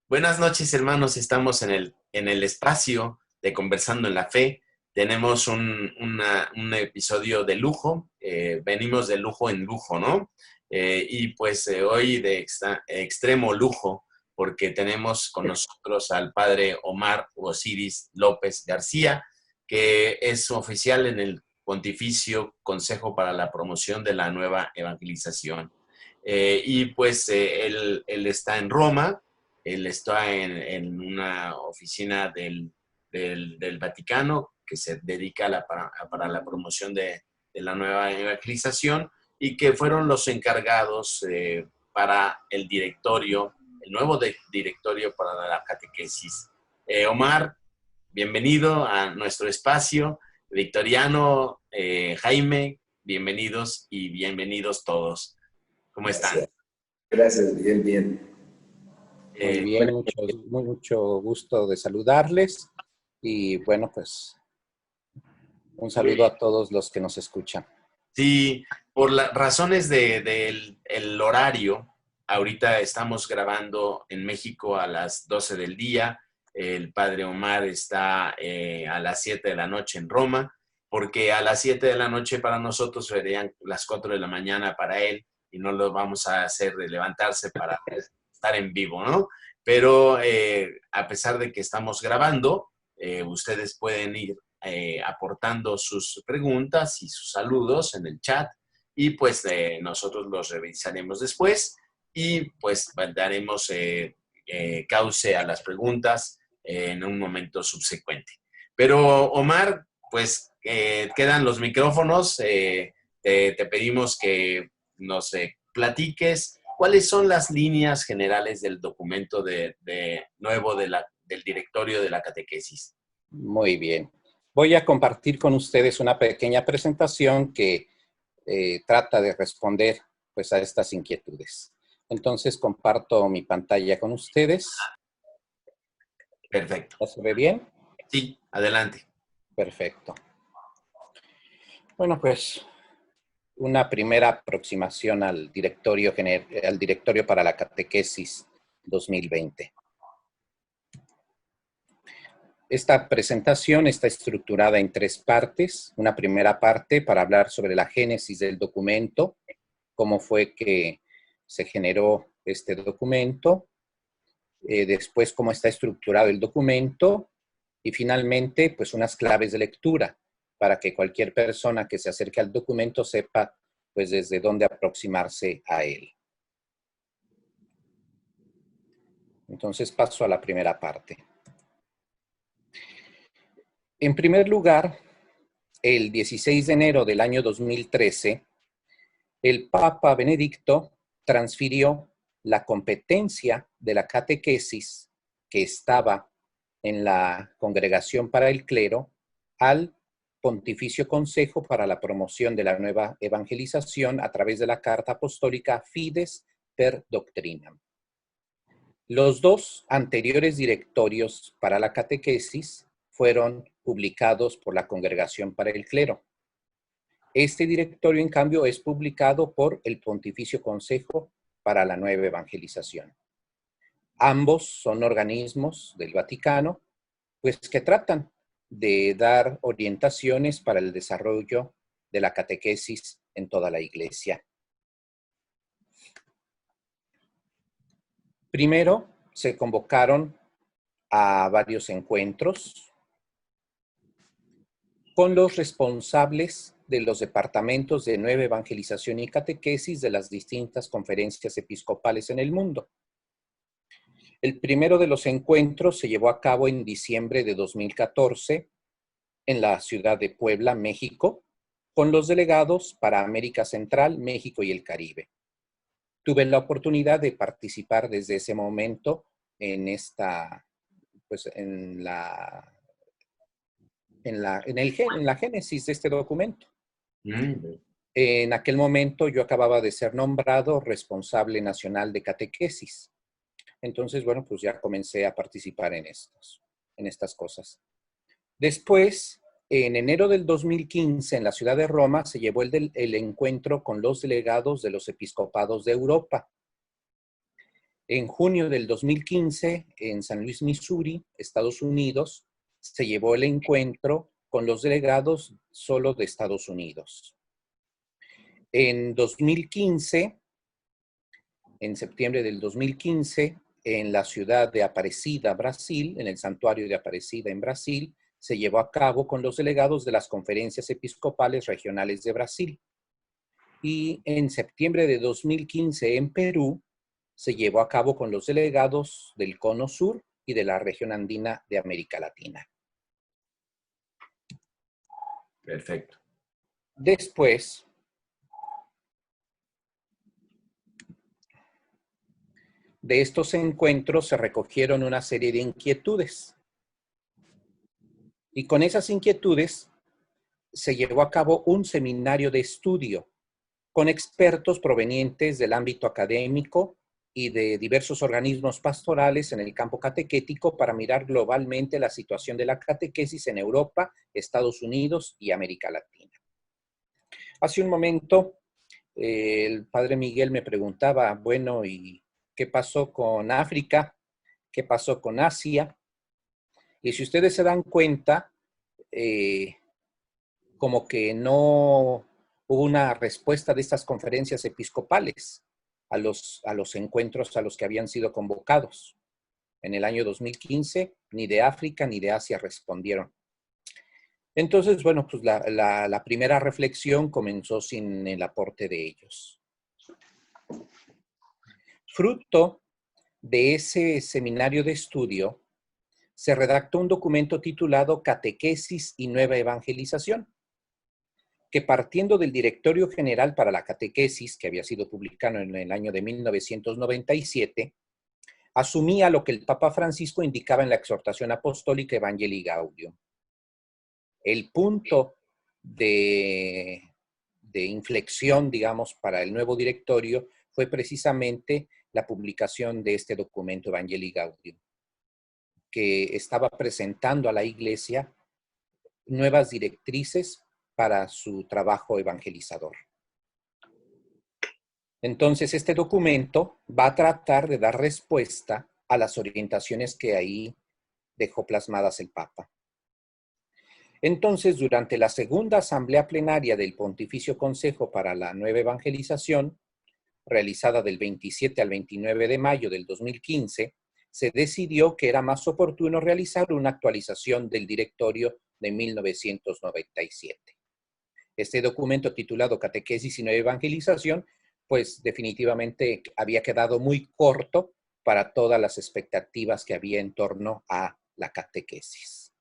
Buenas noches, hermanos. Estamos en el espacio de Conversando en la Fe. Tenemos un episodio de lujo. Venimos de lujo en lujo, ¿no? Y pues hoy de extremo lujo, porque tenemos con nosotros al padre Omar Osiris López García, que es oficial en el Pontificio Consejo para la Promoción de la Nueva Evangelización. Y pues él está en Roma. Él está en una oficina del Vaticano que se dedica para la promoción de la nueva evangelización y que fueron los encargados para el nuevo directorio para la catequesis. Omar, bienvenido a nuestro espacio. Victoriano, Jaime, bienvenidos y bienvenidos todos. ¿Cómo están? Gracias. Gracias, bien, bien. Muy bien, mucho gusto de saludarles y bueno, pues un saludo a todos los que nos escuchan. Sí, por las razones del horario, ahorita estamos grabando en México a las 12 del día, el padre Omar está a las 7 de la noche en Roma, porque a las 7 de la noche para nosotros serían las 4 de la mañana para él y no lo vamos a hacer de levantarse para estar en vivo, ¿no? Pero a pesar de que estamos grabando, ustedes pueden ir aportando sus preguntas y sus saludos en el chat y pues nosotros los revisaremos después y pues daremos cauce a las preguntas en un momento subsecuente. Pero Omar, pues quedan los micrófonos. Te pedimos que nos platiques cuáles son las líneas generales del documento nuevo del directorio de la catequesis. Muy bien. Voy a compartir con ustedes una pequeña presentación que trata de responder pues, a estas inquietudes. Entonces, comparto mi pantalla con ustedes. Perfecto. ¿Ya se ve bien? Sí, adelante. Perfecto. Bueno, pues una primera aproximación al directorio para la catequesis 2020. Esta presentación está estructurada en 3 partes. Una primera parte para hablar sobre la génesis del documento, cómo fue que se generó este documento, después cómo está estructurado el documento y finalmente pues unas claves de lectura para que cualquier persona que se acerque al documento sepa pues desde dónde aproximarse a él. Entonces paso a la primera parte. En primer lugar, el 16 de enero del año 2013, el Papa Benedicto transfirió la competencia de la catequesis que estaba en la Congregación para el Clero al Pontificio Consejo para la Promoción de la Nueva Evangelización a través de la Carta Apostólica Fides per Doctrinam. Los 2 anteriores directorios para la catequesis fueron publicados por la Congregación para el Clero. Este directorio, en cambio, es publicado por el Pontificio Consejo para la Nueva Evangelización. Ambos son organismos del Vaticano, pues que tratan de dar orientaciones para el desarrollo de la catequesis en toda la Iglesia. Primero, se convocaron a varios encuentros con los responsables de los departamentos de Nueva Evangelización y Catequesis de las distintas conferencias episcopales en el mundo. El primero de los encuentros se llevó a cabo en diciembre de 2014 en la ciudad de Puebla, México, con los delegados para América Central, México y el Caribe. Tuve la oportunidad de participar desde ese momento en la génesis de este documento. En aquel momento yo acababa de ser nombrado responsable nacional de catequesis. Entonces, bueno, pues ya comencé a participar en estas cosas. Después, en enero del 2015, en la ciudad de Roma, se llevó el encuentro con los delegados de los episcopados de Europa. En junio del 2015, en San Luis, Missouri, Estados Unidos, se llevó el encuentro con los delegados solo de Estados Unidos. En 2015, en septiembre del 2015, en la ciudad de Aparecida, Brasil, en el santuario de Aparecida en Brasil, se llevó a cabo con los delegados de las conferencias episcopales regionales de Brasil. Y en septiembre de 2015, en Perú, se llevó a cabo con los delegados del Cono Sur y de la región andina de América Latina. Perfecto. Después, de estos encuentros se recogieron una serie de inquietudes. Y con esas inquietudes se llevó a cabo un seminario de estudio con expertos provenientes del ámbito académico y de diversos organismos pastorales en el campo catequético para mirar globalmente la situación de la catequesis en Europa, Estados Unidos y América Latina. Hace un momento, el padre Miguel me preguntaba, bueno, ¿y qué pasó con África? ¿Qué pasó con Asia? Y si ustedes se dan cuenta, como que no hubo una respuesta de estas conferencias episcopales a los encuentros a los que habían sido convocados. En el año 2015, ni de África ni de Asia respondieron. Entonces, bueno, pues la primera reflexión comenzó sin el aporte de ellos. Fruto de ese seminario de estudio, se redactó un documento titulado Catequesis y Nueva Evangelización, que partiendo del Directorio General para la Catequesis, que había sido publicado en el año de 1997, asumía lo que el Papa Francisco indicaba en la exhortación apostólica Evangelii Gaudium. El punto de inflexión, digamos, para el nuevo directorio fue precisamente la publicación de este documento Evangelii Gaudium, que estaba presentando a la Iglesia nuevas directrices para su trabajo evangelizador. Entonces, este documento va a tratar de dar respuesta a las orientaciones que ahí dejó plasmadas el Papa. Entonces, durante la segunda asamblea plenaria del Pontificio Consejo para la Nueva Evangelización, realizada del 27 al 29 de mayo del 2015, se decidió que era más oportuno realizar una actualización del directorio de 1997. Este documento titulado Catequesis y Nueva Evangelización, pues definitivamente había quedado muy corto para todas las expectativas que había en torno a la catequesis.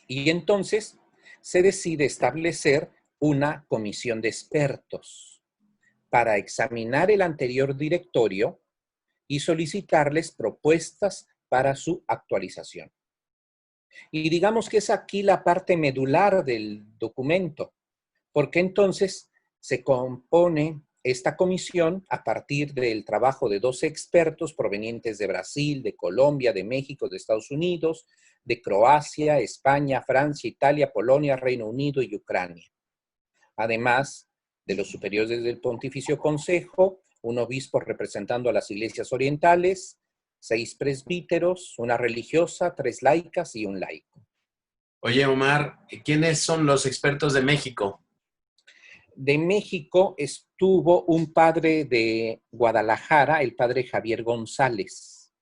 Y entonces se decide establecer una comisión de expertos para examinar el anterior directorio y solicitarles propuestas para su actualización. Y digamos que es aquí la parte medular del documento, porque entonces se compone esta comisión a partir del trabajo de 12 expertos provenientes de Brasil, de Colombia, de México, de Estados Unidos, de Croacia, España, Francia, Italia, Polonia, Reino Unido y Ucrania. Además de los superiores del Pontificio Consejo, un obispo representando a las iglesias orientales, 6 presbíteros, una religiosa, 3 laicas y un laico. Oye, Omar, ¿quiénes son los expertos de México? De México estuvo un padre de Guadalajara, el padre Javier González.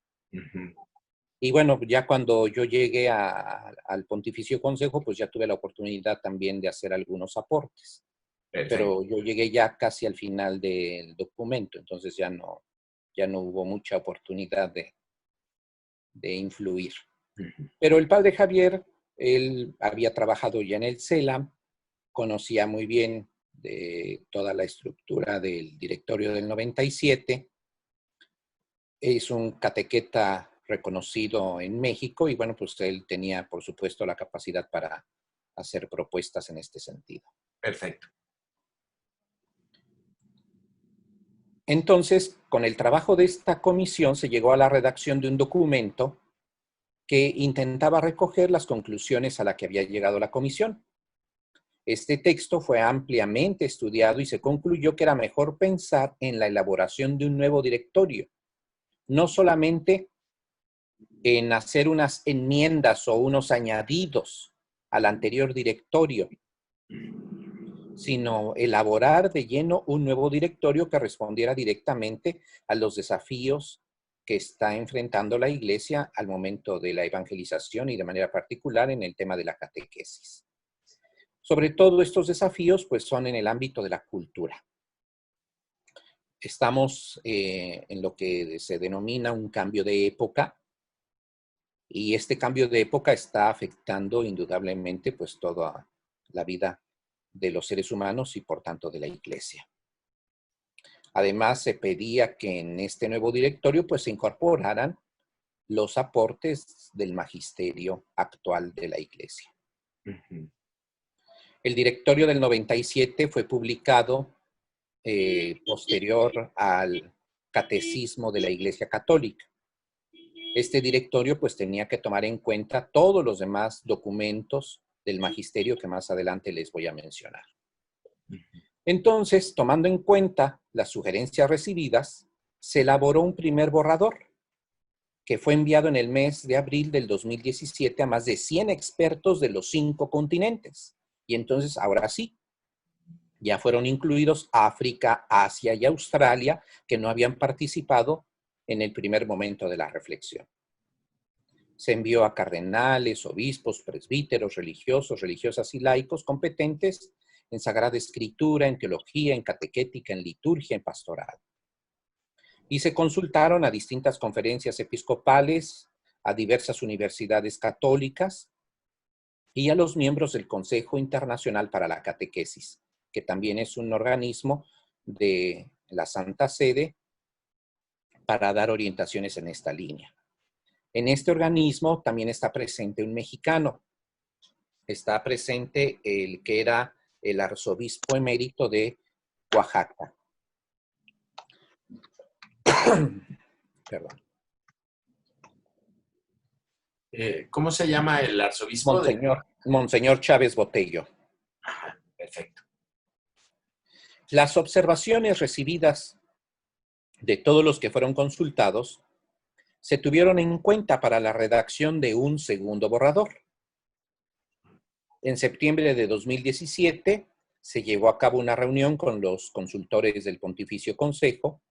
Y bueno, ya cuando yo llegué al Pontificio Consejo, pues ya tuve la oportunidad también de hacer algunos aportes. Perfecto. Pero yo llegué ya casi al final del documento, entonces ya no hubo mucha oportunidad de influir. Pero el padre Javier, él había trabajado ya en el CELAM, conocía muy bien de toda la estructura del directorio del 97, es un catequeta reconocido en México y bueno, pues él tenía, por supuesto, la capacidad para hacer propuestas en este sentido. Perfecto. Entonces, con el trabajo de esta comisión se llegó a la redacción de un documento que intentaba recoger las conclusiones a las que había llegado la comisión. Este texto fue ampliamente estudiado y se concluyó que era mejor pensar en la elaboración de un nuevo directorio, no solamente en hacer unas enmiendas o unos añadidos al anterior directorio, sino elaborar de lleno un nuevo directorio que respondiera directamente a los desafíos que está enfrentando la Iglesia al momento de la evangelización y de manera particular en el tema de la catequesis. Sobre todo estos desafíos pues son en el ámbito de la cultura. Estamos en lo que se denomina un cambio de época, y este cambio de época está afectando indudablemente pues toda la vida de los seres humanos y por tanto de la Iglesia. Además se pedía que en este nuevo directorio pues se incorporaran los aportes del magisterio actual de la Iglesia. El directorio del 97 fue publicado posterior al catecismo de la Iglesia Católica. Este directorio pues tenía que tomar en cuenta todos los demás documentos del magisterio que más adelante les voy a mencionar. Entonces, tomando en cuenta las sugerencias recibidas, se elaboró un primer borrador que fue enviado en el mes de abril del 2017 a más de 100 expertos de los 5 continentes. Y entonces, ahora sí, ya fueron incluidos África, Asia y Australia, que no habían participado en el primer momento de la reflexión. Se envió a cardenales, obispos, presbíteros, religiosos, religiosas y laicos competentes en Sagrada Escritura, en teología, en catequética, en liturgia, en pastoral. Y se consultaron a distintas conferencias episcopales, a diversas universidades católicas y a los miembros del Consejo Internacional para la Catequesis, que también es un organismo de la Santa Sede para dar orientaciones en esta línea. En este organismo también está presente un mexicano. Está presente el que era el arzobispo emérito de Oaxaca. Perdón. ¿Cómo se llama el arzobispo? Monseñor Chávez Botello. Ajá, perfecto. Las observaciones recibidas de todos los que fueron consultados se tuvieron en cuenta para la redacción de un segundo borrador. En septiembre de 2017 se llevó a cabo una reunión con los consultores del Pontificio Consejo,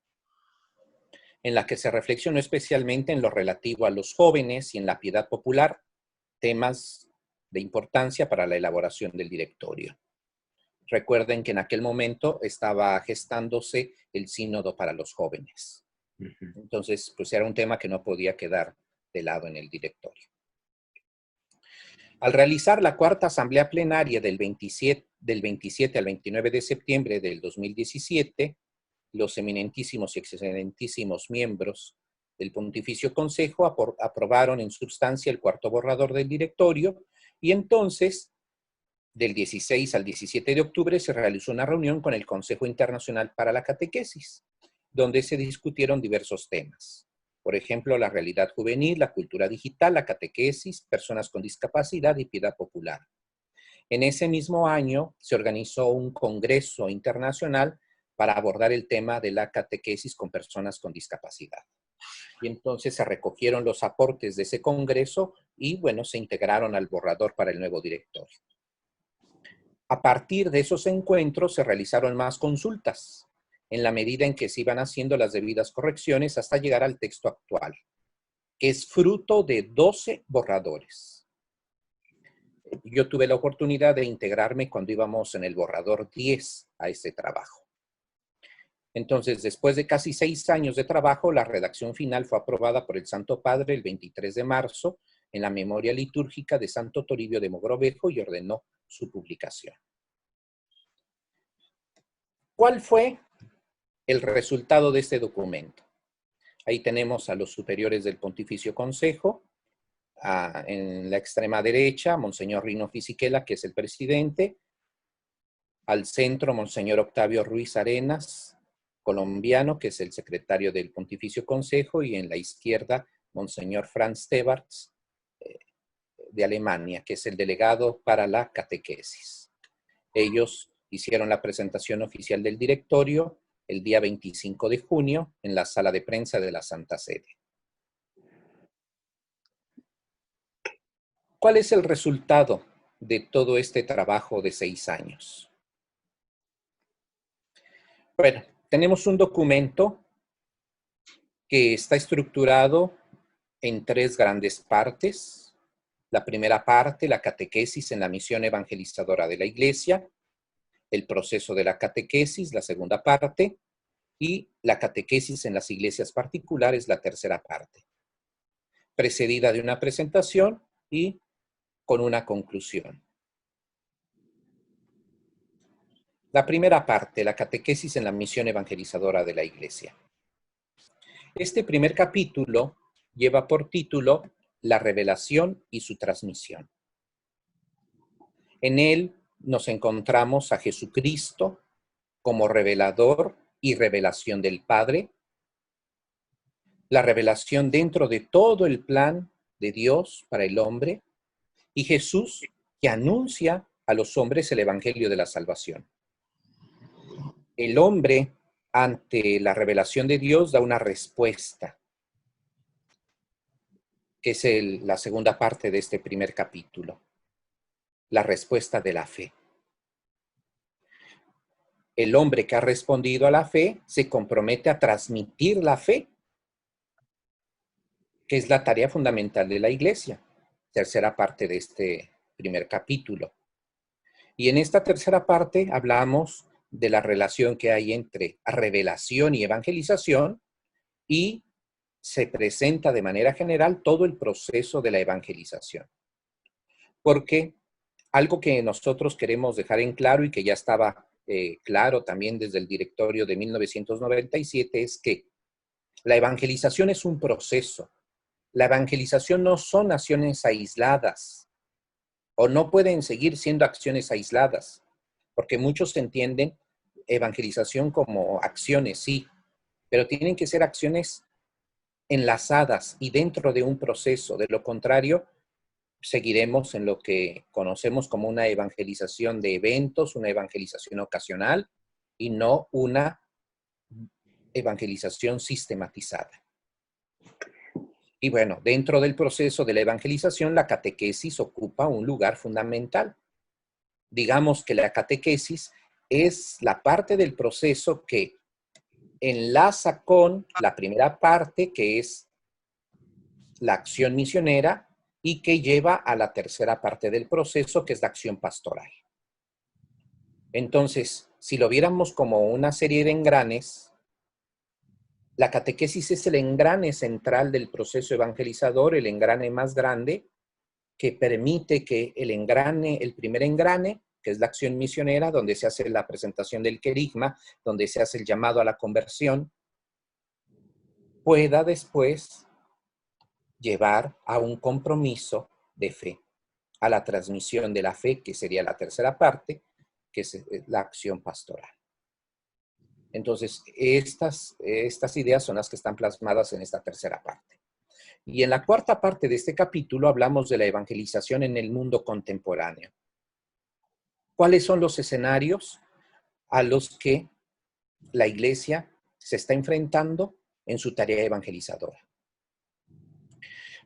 en la que se reflexionó especialmente en lo relativo a los jóvenes y en la piedad popular, temas de importancia para la elaboración del directorio. Recuerden que en aquel momento estaba gestándose el sínodo para los jóvenes. Entonces, pues era un tema que no podía quedar de lado en el directorio. Al realizar la cuarta asamblea plenaria del 27 al 29 de septiembre del 2017, los eminentísimos y excelentísimos miembros del Pontificio Consejo aprobaron en substancia el cuarto borrador del directorio y entonces, del 16 al 17 de octubre, se realizó una reunión con el Consejo Internacional para la Catequesis, donde se discutieron diversos temas. Por ejemplo, la realidad juvenil, la cultura digital, la catequesis, personas con discapacidad y piedad popular. En ese mismo año se organizó un congreso internacional para abordar el tema de la catequesis con personas con discapacidad. Y entonces se recogieron los aportes de ese congreso y, bueno, se integraron al borrador para el nuevo directorio. A partir de esos encuentros se realizaron más consultas, en la medida en que se iban haciendo las debidas correcciones hasta llegar al texto actual, que es fruto de 12 borradores. Yo tuve la oportunidad de integrarme cuando íbamos en el borrador 10 a este trabajo. Entonces, después de casi 6 años de trabajo, la redacción final fue aprobada por el Santo Padre el 23 de marzo en la memoria litúrgica de Santo Toribio de Mogrovejo y ordenó su publicación. ¿Cuál fue el resultado de este documento? Ahí tenemos a los superiores del Pontificio Consejo, en la extrema derecha, Monseñor Rino Fisichella, que es el presidente, al centro, Monseñor Octavio Ruiz Arenas, colombiano, que es el secretario del Pontificio Consejo, y en la izquierda, Monseñor Franz Tebarts, de Alemania, que es el delegado para la catequesis. Ellos hicieron la presentación oficial del directorio el día 25 de junio en la sala de prensa de la Santa Sede. ¿Cuál es el resultado de todo este trabajo de 6 años? Bueno, tenemos un documento que está estructurado en 3 grandes partes. La primera parte, la catequesis en la misión evangelizadora de la Iglesia, el proceso de la catequesis, la segunda parte, y la catequesis en las iglesias particulares, la tercera parte, precedida de una presentación y con una conclusión. La primera parte, la catequesis en la misión evangelizadora de la Iglesia. Este primer capítulo lleva por título La revelación y su transmisión. En él nos encontramos a Jesucristo como revelador y revelación del Padre, la revelación dentro de todo el plan de Dios para el hombre, y Jesús que anuncia a los hombres el evangelio de la salvación. El hombre, ante la revelación de Dios, da una respuesta, que es la segunda parte de este primer capítulo, la respuesta de la fe. El hombre que ha respondido a la fe se compromete a transmitir la fe, que es la tarea fundamental de la Iglesia, tercera parte de este primer capítulo. Y en esta tercera parte hablamos de la relación que hay entre revelación y evangelización, y se presenta de manera general todo el proceso de la evangelización. Porque algo que nosotros queremos dejar en claro y que ya estaba claro también desde el directorio de 1997 es que la evangelización es un proceso. La evangelización no son acciones aisladas o no pueden seguir siendo acciones aisladas, porque muchos entienden evangelización como acciones, sí, pero tienen que ser acciones enlazadas y dentro de un proceso. De lo contrario, seguiremos en lo que conocemos como una evangelización de eventos, una evangelización ocasional y no una evangelización sistematizada. Y bueno, dentro del proceso de la evangelización, la catequesis ocupa un lugar fundamental. Digamos que la catequesis es la parte del proceso que enlaza con la primera parte, que es la acción misionera, y que lleva a la tercera parte del proceso, que es la acción pastoral. Entonces, si lo viéramos como una serie de engranes, la catequesis es el engrane central del proceso evangelizador, el engrane más grande, que permite que el primer engrane, que es la acción misionera, donde se hace la presentación del querigma, donde se hace el llamado a la conversión, pueda después llevar a un compromiso de fe, a la transmisión de la fe, que sería la tercera parte, que es la acción pastoral. Entonces, estas ideas son las que están plasmadas en esta tercera parte. Y en la cuarta parte de este capítulo hablamos de la evangelización en el mundo contemporáneo. ¿Cuáles son los escenarios a los que la Iglesia se está enfrentando en su tarea evangelizadora?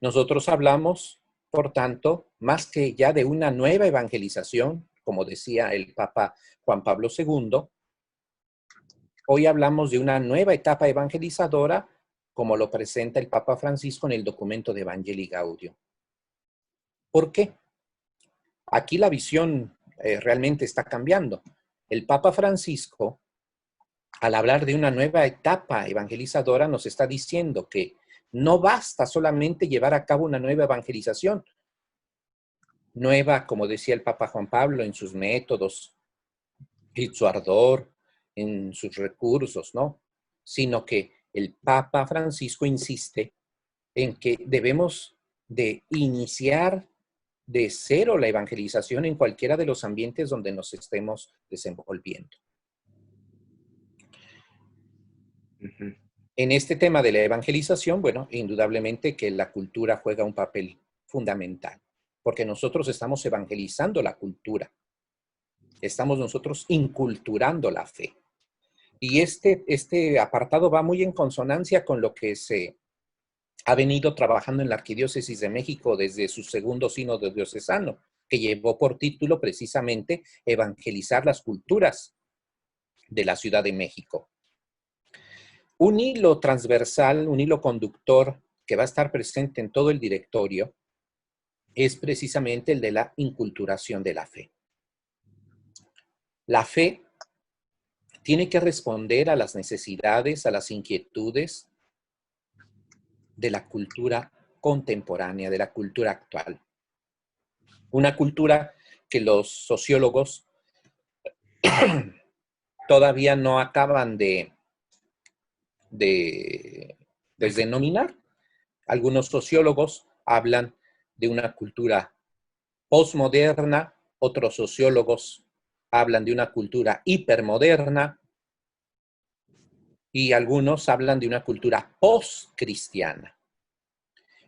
Nosotros hablamos, por tanto, más que ya de una nueva evangelización, como decía el Papa Juan Pablo II, hoy hablamos de una nueva etapa evangelizadora, como lo presenta el Papa Francisco en el documento de Evangelii Gaudium. ¿Por qué? Aquí la visión realmente está cambiando. El Papa Francisco, al hablar de una nueva etapa evangelizadora, nos está diciendo que no basta solamente llevar a cabo una nueva evangelización, nueva, como decía el Papa Juan Pablo, en sus métodos, en su ardor, en sus recursos, ¿no? Sino que el Papa Francisco insiste en que debemos de iniciar de cero la evangelización en cualquiera de los ambientes donde nos estemos desenvolviendo. En este tema de la evangelización, bueno, indudablemente que la cultura juega un papel fundamental, porque nosotros estamos evangelizando la cultura. Estamos nosotros inculturando la fe. Y este apartado va muy en consonancia con lo que se ha venido trabajando en la Arquidiócesis de México desde su segundo sínodo diocesano, que llevó por título precisamente Evangelizar las culturas de la Ciudad de México. Un hilo transversal, un hilo conductor que va a estar presente en todo el directorio es precisamente el de la inculturación de la fe. La fe tiene que responder a las necesidades, a las inquietudes de la cultura contemporánea, de la cultura actual. Una cultura que los sociólogos todavía no acaban de denominar. Algunos sociólogos hablan de una cultura posmoderna, otros sociólogos hablan de una cultura hipermoderna y algunos hablan de una cultura postcristiana.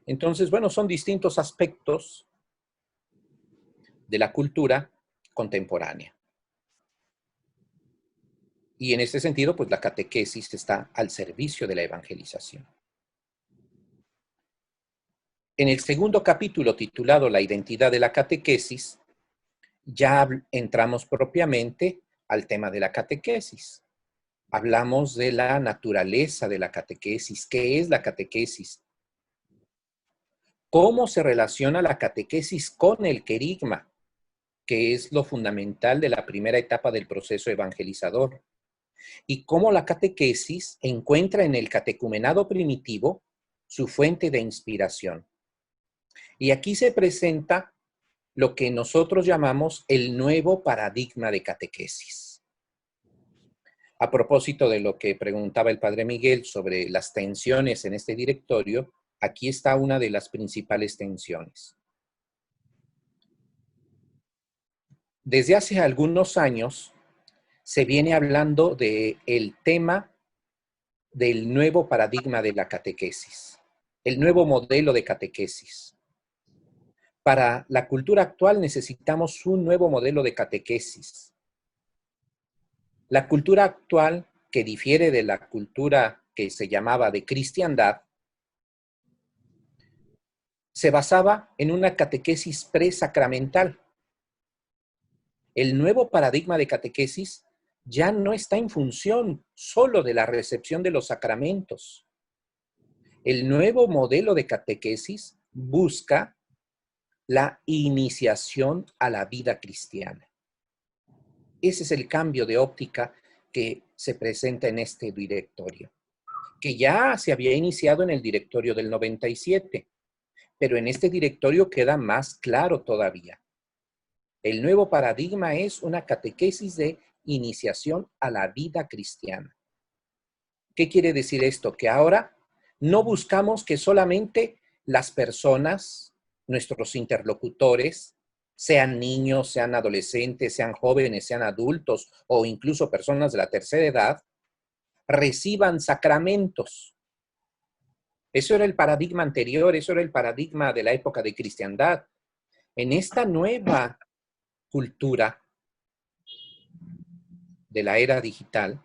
Entonces, bueno, son distintos aspectos de la cultura contemporánea. Y en este sentido, pues la catequesis está al servicio de la evangelización. En el segundo capítulo, titulado La identidad de la catequesis, ya entramos propiamente al tema de la catequesis. Hablamos de la naturaleza de la catequesis. ¿Qué es la catequesis? ¿Cómo se relaciona la catequesis con el querigma, que es lo fundamental de la primera etapa del proceso evangelizador? Y cómo la catequesis encuentra en el catecumenado primitivo su fuente de inspiración. Y aquí se presenta lo que nosotros llamamos el nuevo paradigma de catequesis. A propósito de lo que preguntaba el padre Miguel sobre las tensiones en este directorio, aquí está una de las principales tensiones. Desde hace algunos años se viene hablando del tema del nuevo paradigma de la catequesis, el nuevo modelo de catequesis. Para la cultura actual necesitamos un nuevo modelo de catequesis. La cultura actual, que difiere de la cultura que se llamaba de cristiandad, se basaba en una catequesis presacramental. El nuevo paradigma de catequesis ya no está en función solo de la recepción de los sacramentos. El nuevo modelo de catequesis busca la iniciación a la vida cristiana. Ese es el cambio de óptica que se presenta en este directorio, que ya se había iniciado en el directorio del 97, pero en este directorio queda más claro todavía. El nuevo paradigma es una catequesis de iniciación a la vida cristiana. ¿Qué quiere decir esto? Que ahora no buscamos que solamente las personas, nuestros interlocutores, sean niños, sean adolescentes, sean jóvenes, sean adultos o incluso personas de la tercera edad, reciban sacramentos. Eso era el paradigma anterior, eso era el paradigma de la época de cristiandad. En esta nueva cultura de la era digital,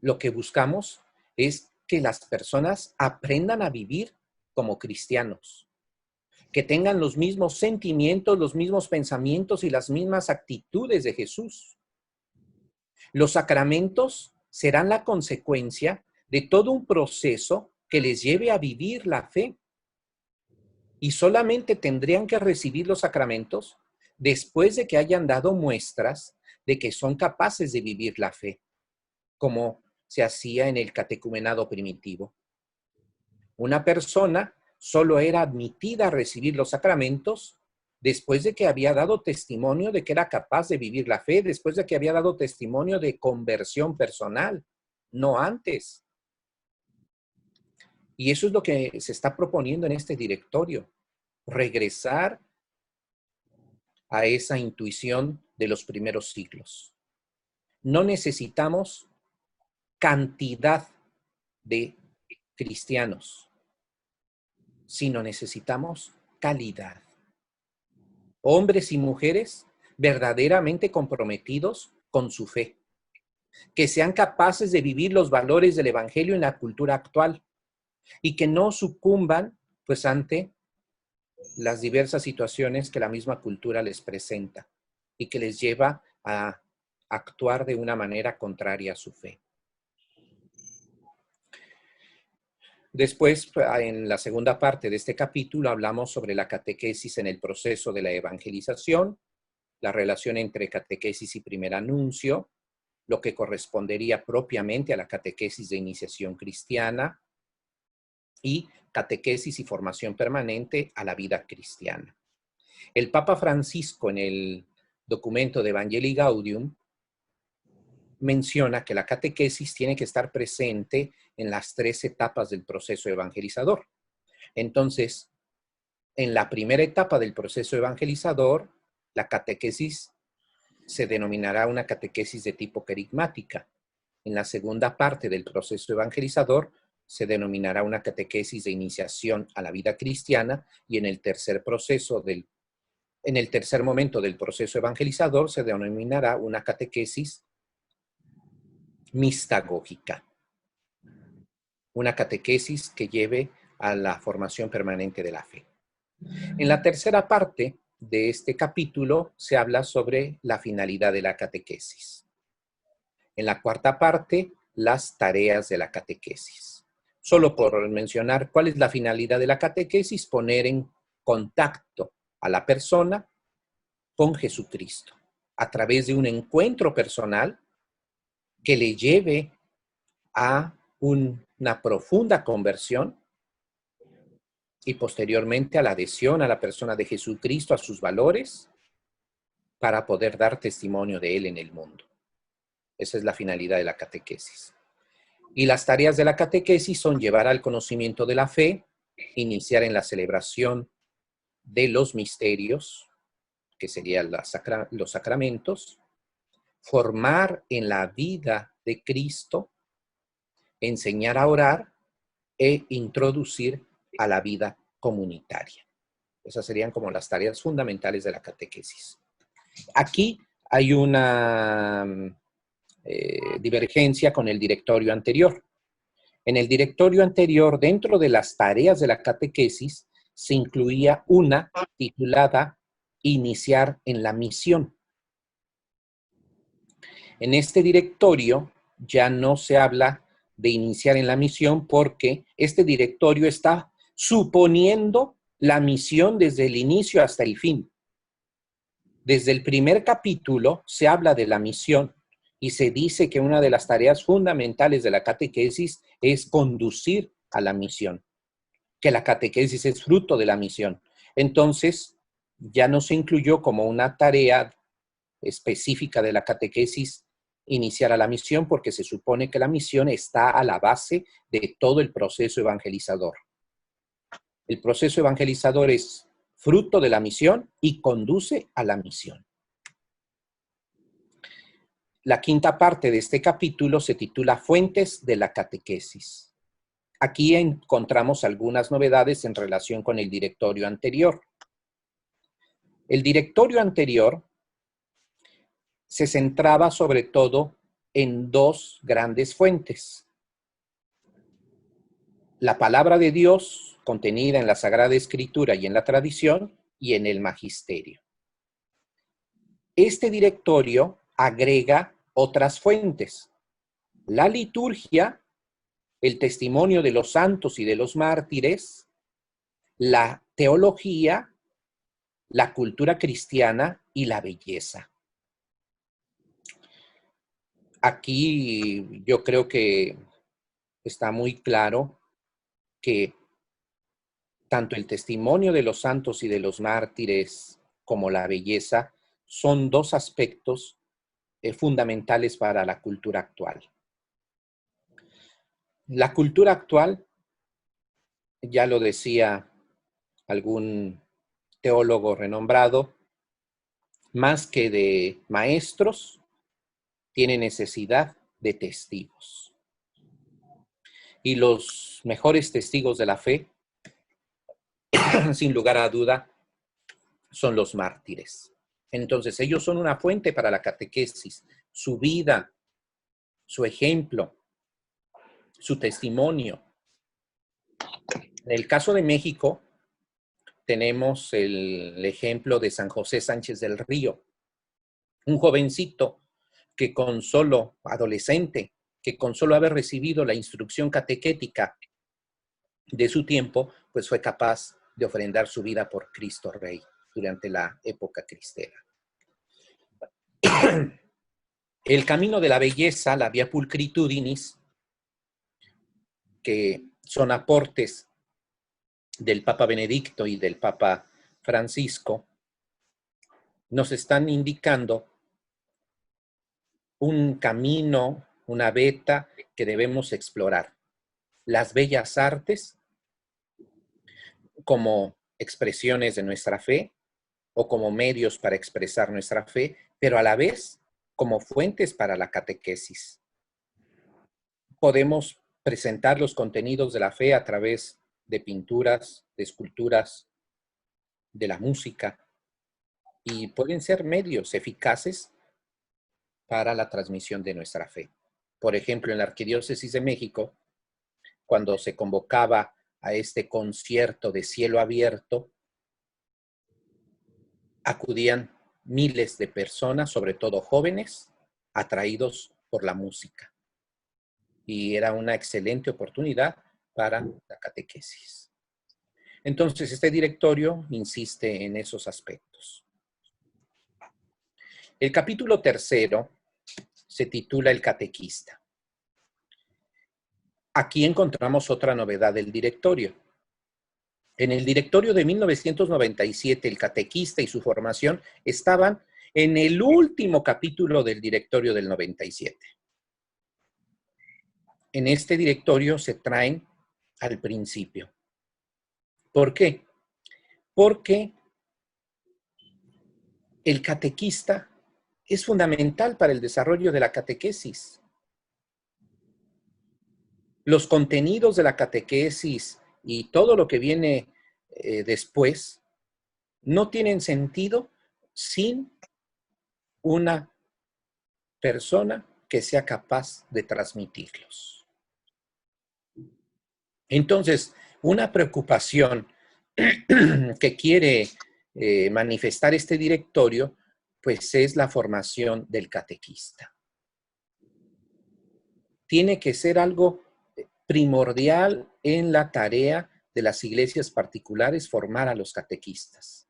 lo que buscamos es que las personas aprendan a vivir como cristianos, que tengan los mismos sentimientos, los mismos pensamientos y las mismas actitudes de Jesús. Los sacramentos serán la consecuencia de todo un proceso que les lleve a vivir la fe. Y solamente tendrían que recibir los sacramentos después de que hayan dado muestras de que son capaces de vivir la fe, como se hacía en el catecumenado primitivo. Una persona solo era admitida a recibir los sacramentos después de que había dado testimonio de que era capaz de vivir la fe, después de que había dado testimonio de conversión personal, no antes. Y eso es lo que se está proponiendo en este directorio, regresar a esa intuición de los primeros siglos. No necesitamos cantidad de cristianos, sino necesitamos calidad. Hombres y mujeres verdaderamente comprometidos con su fe, que sean capaces de vivir los valores del Evangelio en la cultura actual y que no sucumban pues ante las diversas situaciones que la misma cultura les presenta y que les lleva a actuar de una manera contraria a su fe. Después, en la segunda parte de este capítulo, hablamos sobre la catequesis en el proceso de la evangelización, la relación entre catequesis y primer anuncio, lo que correspondería propiamente a la catequesis de iniciación cristiana y catequesis y formación permanente a la vida cristiana. El Papa Francisco, en el documento de Evangelii Gaudium, menciona que la catequesis tiene que estar presente en las 3 etapas del proceso evangelizador. Entonces, en la primera etapa del proceso evangelizador, la catequesis se denominará una catequesis de tipo querigmática. En la segunda parte del proceso evangelizador, se denominará una catequesis de iniciación a la vida cristiana, y en el tercer momento del proceso evangelizador se denominará una catequesis mistagógica, una catequesis que lleve a la formación permanente de la fe. En la tercera parte de este capítulo se habla sobre la finalidad de la catequesis. En la cuarta parte, las tareas de la catequesis. Solo por mencionar cuál es la finalidad de la catequesis: poner en contacto a la persona con Jesucristo a través de un encuentro personal que le lleve a una profunda conversión y posteriormente a la adhesión a la persona de Jesucristo, a sus valores, para poder dar testimonio de Él en el mundo. Esa es la finalidad de la catequesis. Y las tareas de la catequesis son llevar al conocimiento de la fe, iniciar en la celebración de los misterios, que serían los sacramentos, formar en la vida de Cristo, enseñar a orar e introducir a la vida comunitaria. Esas serían como las tareas fundamentales de la catequesis. Aquí hay una divergencia con el directorio anterior. En el directorio anterior, dentro de las tareas de la catequesis, se incluía una titulada Iniciar en la misión. En este directorio ya no se habla de iniciar en la misión, porque este directorio está suponiendo la misión desde el inicio hasta el fin. Desde el primer capítulo se habla de la misión y se dice que una de las tareas fundamentales de la catequesis es conducir a la misión, que la catequesis es fruto de la misión. Entonces, ya no se incluyó como una tarea específica de la catequesis iniciar a la misión, porque se supone que la misión está a la base de todo el proceso evangelizador. El proceso evangelizador es fruto de la misión y conduce a la misión. La quinta parte de este capítulo se titula Fuentes de la catequesis. Aquí encontramos algunas novedades en relación con el directorio anterior. El directorio anterior se centraba sobre todo en 2 grandes fuentes: la palabra de Dios contenida en la Sagrada Escritura y en la tradición, y en el magisterio. Este directorio agrega otras fuentes: la liturgia, el testimonio de los santos y de los mártires, la teología, la cultura cristiana y la belleza. Aquí yo creo que está muy claro que tanto el testimonio de los santos y de los mártires como la belleza son 2 aspectos fundamentales para la cultura actual. La cultura actual, ya lo decía algún teólogo renombrado, más que de maestros, tiene necesidad de testigos. Y los mejores testigos de la fe, sin lugar a duda, son los mártires. Entonces, ellos son una fuente para la catequesis, su vida, su ejemplo, su testimonio. En el caso de México, tenemos el ejemplo de San José Sánchez del Río, un jovencito que adolescente, que con solo haber recibido la instrucción catequética de su tiempo, pues fue capaz de ofrendar su vida por Cristo Rey durante la época cristera. El camino de la belleza, la via pulchritudinis, que son aportes del Papa Benedicto y del Papa Francisco, nos están indicando un camino, una veta que debemos explorar. Las bellas artes como expresiones de nuestra fe o como medios para expresar nuestra fe, pero a la vez como fuentes para la catequesis. Podemos presentar los contenidos de la fe a través de pinturas, de esculturas, de la música, y pueden ser medios eficaces para la transmisión de nuestra fe. Por ejemplo, en la Arquidiócesis de México, cuando se convocaba a este concierto de cielo abierto, acudían miles de personas, sobre todo jóvenes, atraídos por la música. Y era una excelente oportunidad para la catequesis. Entonces, este directorio insiste en esos aspectos. El capítulo 3 se titula El catequista. Aquí encontramos otra novedad del directorio. En el directorio de 1997, el catequista y su formación estaban en el último capítulo del directorio del 97. En este directorio se traen al principio. ¿Por qué? Porque el catequista es fundamental para el desarrollo de la catequesis. Los contenidos de la catequesis y todo lo que viene después no tienen sentido sin una persona que sea capaz de transmitirlos. Entonces, una preocupación que quiere manifestar este directorio, pues es la formación del catequista. Tiene que ser algo primordial en la tarea de las iglesias particulares formar a los catequistas.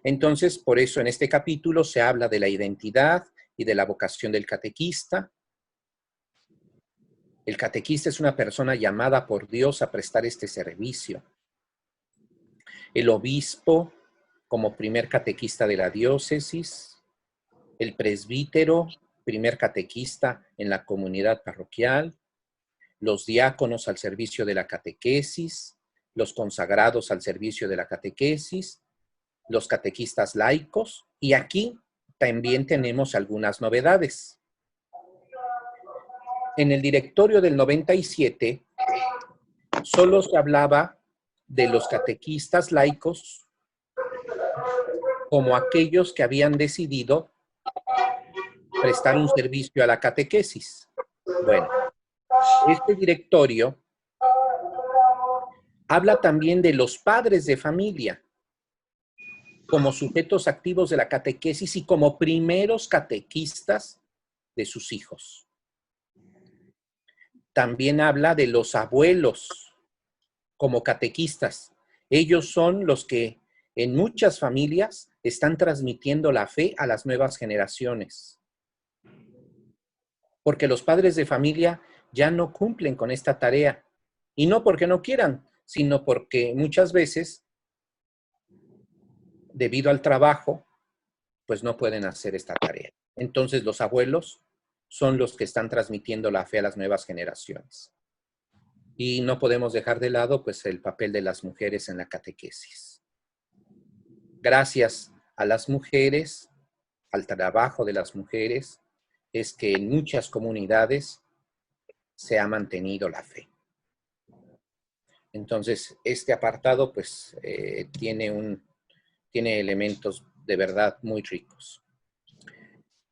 Entonces, por eso en este capítulo se habla de la identidad y de la vocación del catequista. El catequista es una persona llamada por Dios a prestar este servicio. El obispo, como primer catequista de la diócesis, el presbítero, primer catequista en la comunidad parroquial, los diáconos al servicio de la catequesis, los consagrados al servicio de la catequesis, los catequistas laicos, y aquí también tenemos algunas novedades. En el directorio del 97, solo se hablaba de los catequistas laicos como aquellos que habían decidido prestar un servicio a la catequesis. Bueno, este directorio habla también de los padres de familia como sujetos activos de la catequesis y como primeros catequistas de sus hijos. También habla de los abuelos como catequistas. Ellos son los que en muchas familias están transmitiendo la fe a las nuevas generaciones. Porque los padres de familia ya no cumplen con esta tarea. Y no porque no quieran, sino porque muchas veces, debido al trabajo, pues no pueden hacer esta tarea. Entonces los abuelos son los que están transmitiendo la fe a las nuevas generaciones. Y no podemos dejar de lado pues el papel de las mujeres en la catequesis. Gracias a las mujeres, al trabajo de las mujeres, es que en muchas comunidades se ha mantenido la fe. Entonces, este apartado pues tiene elementos de verdad muy ricos.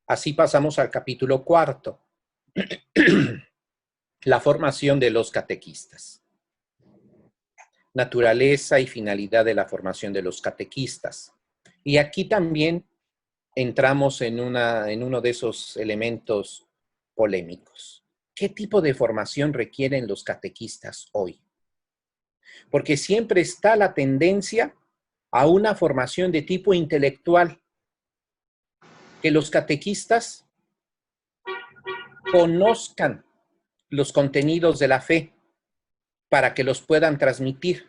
Así pasamos al capítulo 4, la formación de los catequistas. Naturaleza y finalidad de la formación de los catequistas. Y aquí también entramos en uno de esos elementos polémicos. ¿Qué tipo de formación requieren los catequistas hoy? Porque siempre está la tendencia a una formación de tipo intelectual, que los catequistas conozcan los contenidos de la fe para que los puedan transmitir.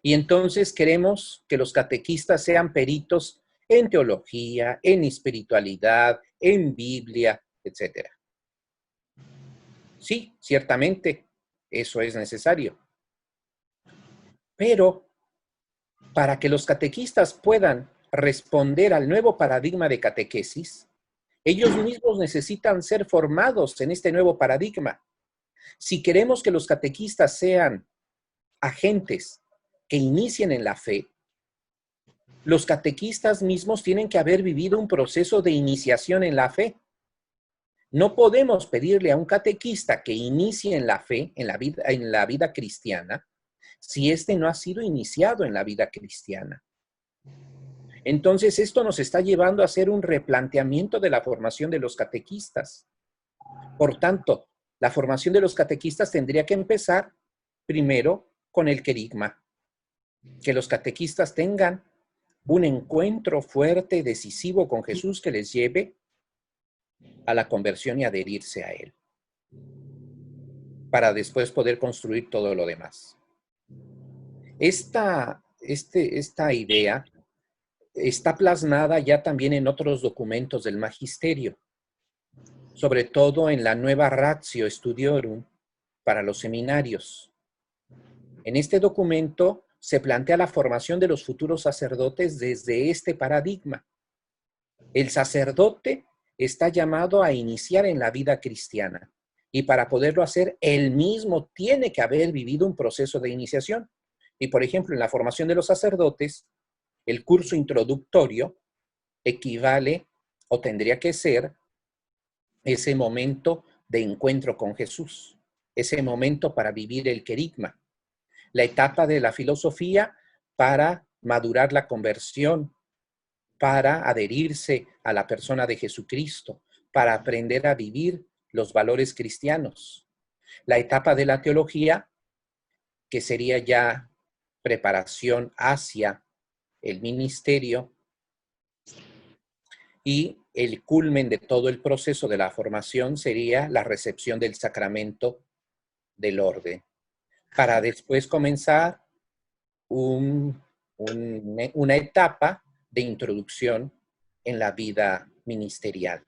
Y entonces queremos que los catequistas sean peritos en teología, en espiritualidad, en Biblia, etc. Sí, ciertamente, eso es necesario. Pero para que los catequistas puedan responder al nuevo paradigma de catequesis, ellos mismos necesitan ser formados en este nuevo paradigma. Si queremos que los catequistas sean agentes que inicien en la fe, los catequistas mismos tienen que haber vivido un proceso de iniciación en la fe. No podemos pedirle a un catequista que inicie en la fe, en la vida cristiana, si éste no ha sido iniciado en la vida cristiana. Entonces, esto nos está llevando a hacer un replanteamiento de la formación de los catequistas. Por tanto, la formación de los catequistas tendría que empezar primero con el querigma. Que los catequistas tengan un encuentro fuerte, decisivo con Jesús que les lleve a la conversión y adherirse a Él, para después poder construir todo lo demás. Esta idea está plasmada ya también en otros documentos del magisterio, sobre todo en la nueva Ratio Studiorum para los seminarios. En este documento se plantea la formación de los futuros sacerdotes desde este paradigma. El sacerdote está llamado a iniciar en la vida cristiana y para poderlo hacer, él mismo tiene que haber vivido un proceso de iniciación. Y por ejemplo, en la formación de los sacerdotes, el curso introductorio equivale o tendría que ser ese momento de encuentro con Jesús, ese momento para vivir el querigma, la etapa de la filosofía para madurar la conversión, para adherirse a la persona de Jesucristo, para aprender a vivir los valores cristianos. La etapa de la teología, que sería ya preparación hacia el ministerio, y el culmen de todo el proceso de la formación sería la recepción del sacramento del orden, para después comenzar una etapa de introducción en la vida ministerial,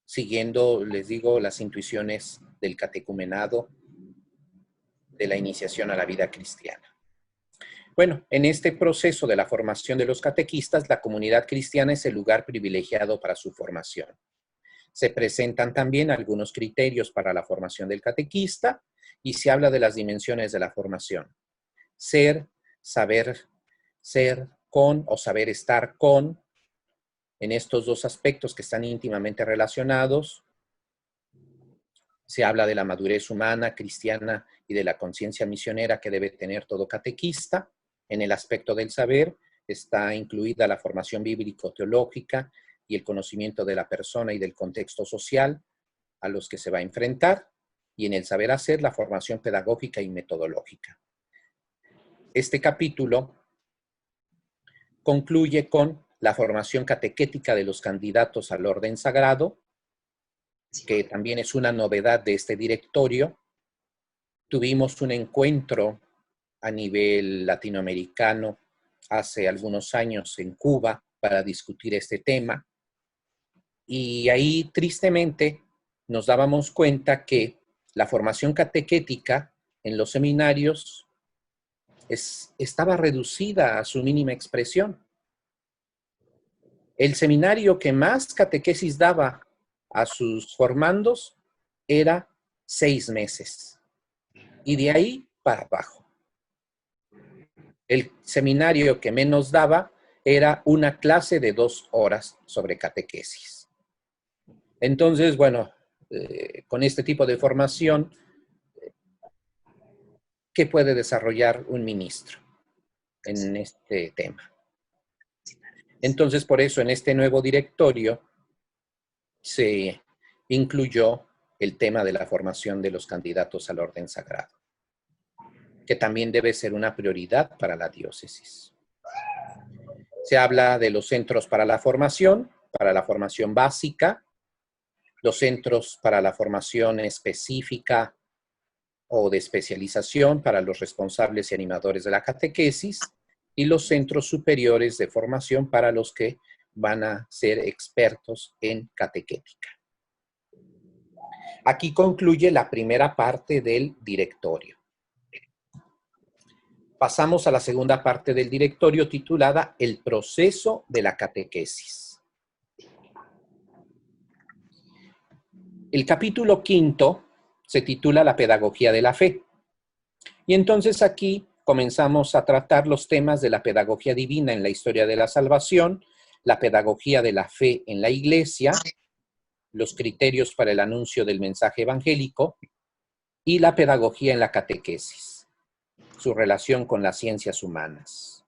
siguiendo, les digo, las intuiciones del catecumenado, de la iniciación a la vida cristiana. Bueno, en este proceso de la formación de los catequistas, la comunidad cristiana es el lugar privilegiado para su formación. Se presentan también algunos criterios para la formación del catequista y se habla de las dimensiones de la formación. Ser, saber ser con o saber estar con, en estos dos aspectos que están íntimamente relacionados. Se habla de la madurez humana, cristiana y de la conciencia misionera que debe tener todo catequista. En el aspecto del saber está incluida la formación bíblico-teológica y el conocimiento de la persona y del contexto social a los que se va a enfrentar. Y en el saber hacer, la formación pedagógica y metodológica. Este capítulo concluye con la formación catequética de los candidatos al orden sagrado, que también es una novedad de este directorio. Tuvimos un encuentro a nivel latinoamericano hace algunos años en Cuba para discutir este tema. Y ahí, tristemente, nos dábamos cuenta que la formación catequética en los seminarios estaba reducida a su mínima expresión. El seminario que más catequesis daba a sus formandos era 6 meses. Y de ahí para abajo. El seminario que menos daba era una clase de 2 horas sobre catequesis. Entonces, bueno, con este tipo de formación, ¿qué puede desarrollar un ministro en este tema? Entonces, por eso en este nuevo directorio se incluyó el tema de la formación de los candidatos al orden sagrado, que también debe ser una prioridad para la diócesis. Se habla de los centros para la formación básica, los centros para la formación específica o de especialización para los responsables y animadores de la catequesis, y los centros superiores de formación para los que van a ser expertos en catequética. Aquí concluye la primera parte del directorio. Pasamos a la segunda parte del directorio titulada El proceso de la catequesis. El capítulo 5 se titula La pedagogía de la fe. Y entonces aquí comenzamos a tratar los temas de la pedagogía divina en la historia de la salvación, la pedagogía de la fe en la iglesia, los criterios para el anuncio del mensaje evangélico y la pedagogía en la catequesis, su relación con las ciencias humanas.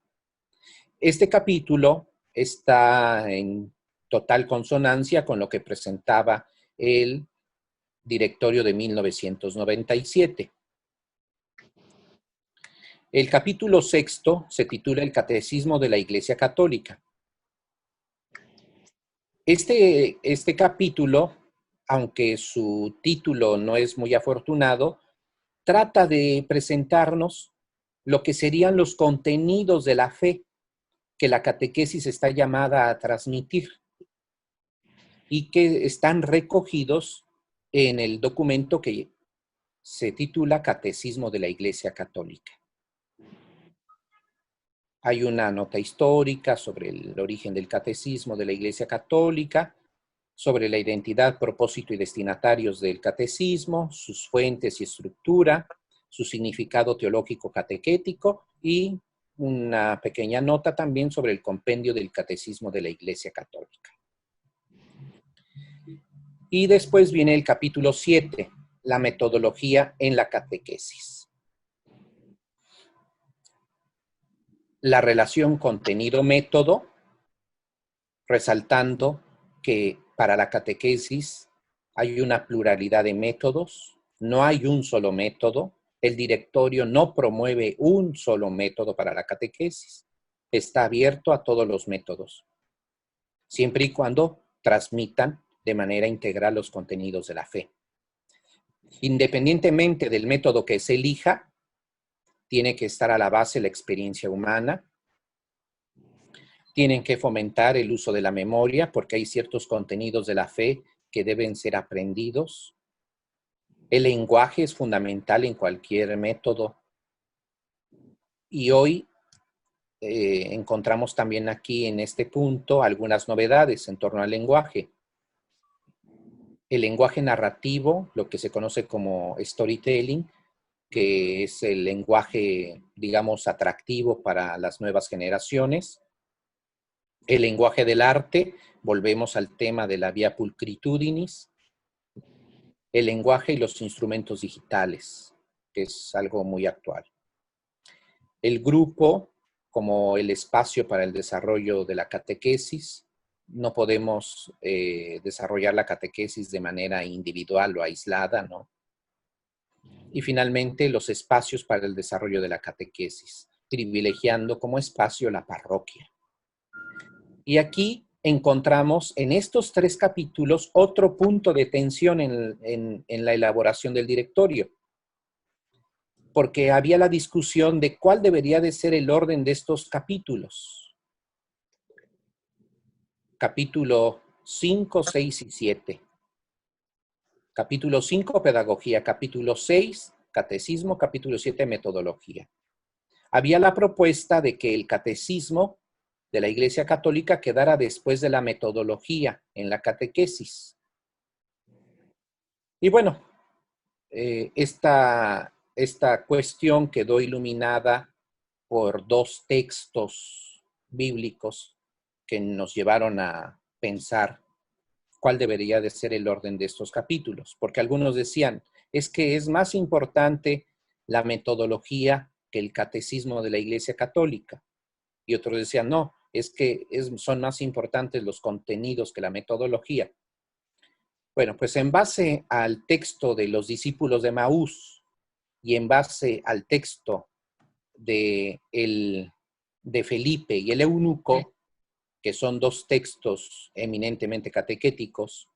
Este capítulo está en total consonancia con lo que presentaba el directorio de 1997. El capítulo 6 se titula El Catecismo de la Iglesia Católica. Este capítulo, aunque su título no es muy afortunado, trata de presentarnos lo que serían los contenidos de la fe que la catequesis está llamada a transmitir y que están recogidos en el documento que se titula Catecismo de la Iglesia Católica. Hay una nota histórica sobre el origen del catecismo de la Iglesia Católica, sobre la identidad, propósito y destinatarios del catecismo, sus fuentes y estructura, su significado teológico catequético y una pequeña nota también sobre el compendio del catecismo de la Iglesia Católica. Y después viene el capítulo 7, la metodología en la catequesis. La relación contenido-método, resaltando que para la catequesis hay una pluralidad de métodos, no hay un solo método, el directorio no promueve un solo método para la catequesis, está abierto a todos los métodos, siempre y cuando transmitan de manera integral los contenidos de la fe. Independientemente del método que se elija, tiene que estar a la base la experiencia humana. Tienen que fomentar el uso de la memoria porque hay ciertos contenidos de la fe que deben ser aprendidos. El lenguaje es fundamental en cualquier método. Y hoy encontramos también aquí en este punto algunas novedades en torno al lenguaje. El lenguaje narrativo, lo que se conoce como storytelling, que es el lenguaje, digamos, atractivo para las nuevas generaciones. El lenguaje del arte, volvemos al tema de la via pulcritudinis. El lenguaje y los instrumentos digitales, que es algo muy actual. El grupo, como el espacio para el desarrollo de la catequesis. No podemos desarrollar la catequesis de manera individual o aislada, ¿no? Y finalmente, los espacios para el desarrollo de la catequesis, privilegiando como espacio la parroquia. Y aquí encontramos en estos 3 capítulos otro punto de tensión en la elaboración del directorio, porque había la discusión de cuál debería de ser el orden de estos capítulos. Capítulo 5, 6 y 7. Capítulo 5, pedagogía. Capítulo 6, catecismo. Capítulo 7, metodología. Había la propuesta de que el catecismo de la Iglesia Católica quedara después de la metodología en la catequesis. Y bueno, esta cuestión quedó iluminada por 2 textos bíblicos que nos llevaron a pensar cuál debería de ser el orden de estos capítulos, porque algunos decían, es que es más importante la metodología que el catecismo de la Iglesia Católica, y otros decían, no, es que son más importantes los contenidos que la metodología. Bueno, pues en base al texto de los discípulos de Maús y en base al texto de Felipe y el eunuco, que son dos textos eminentemente catequéticos,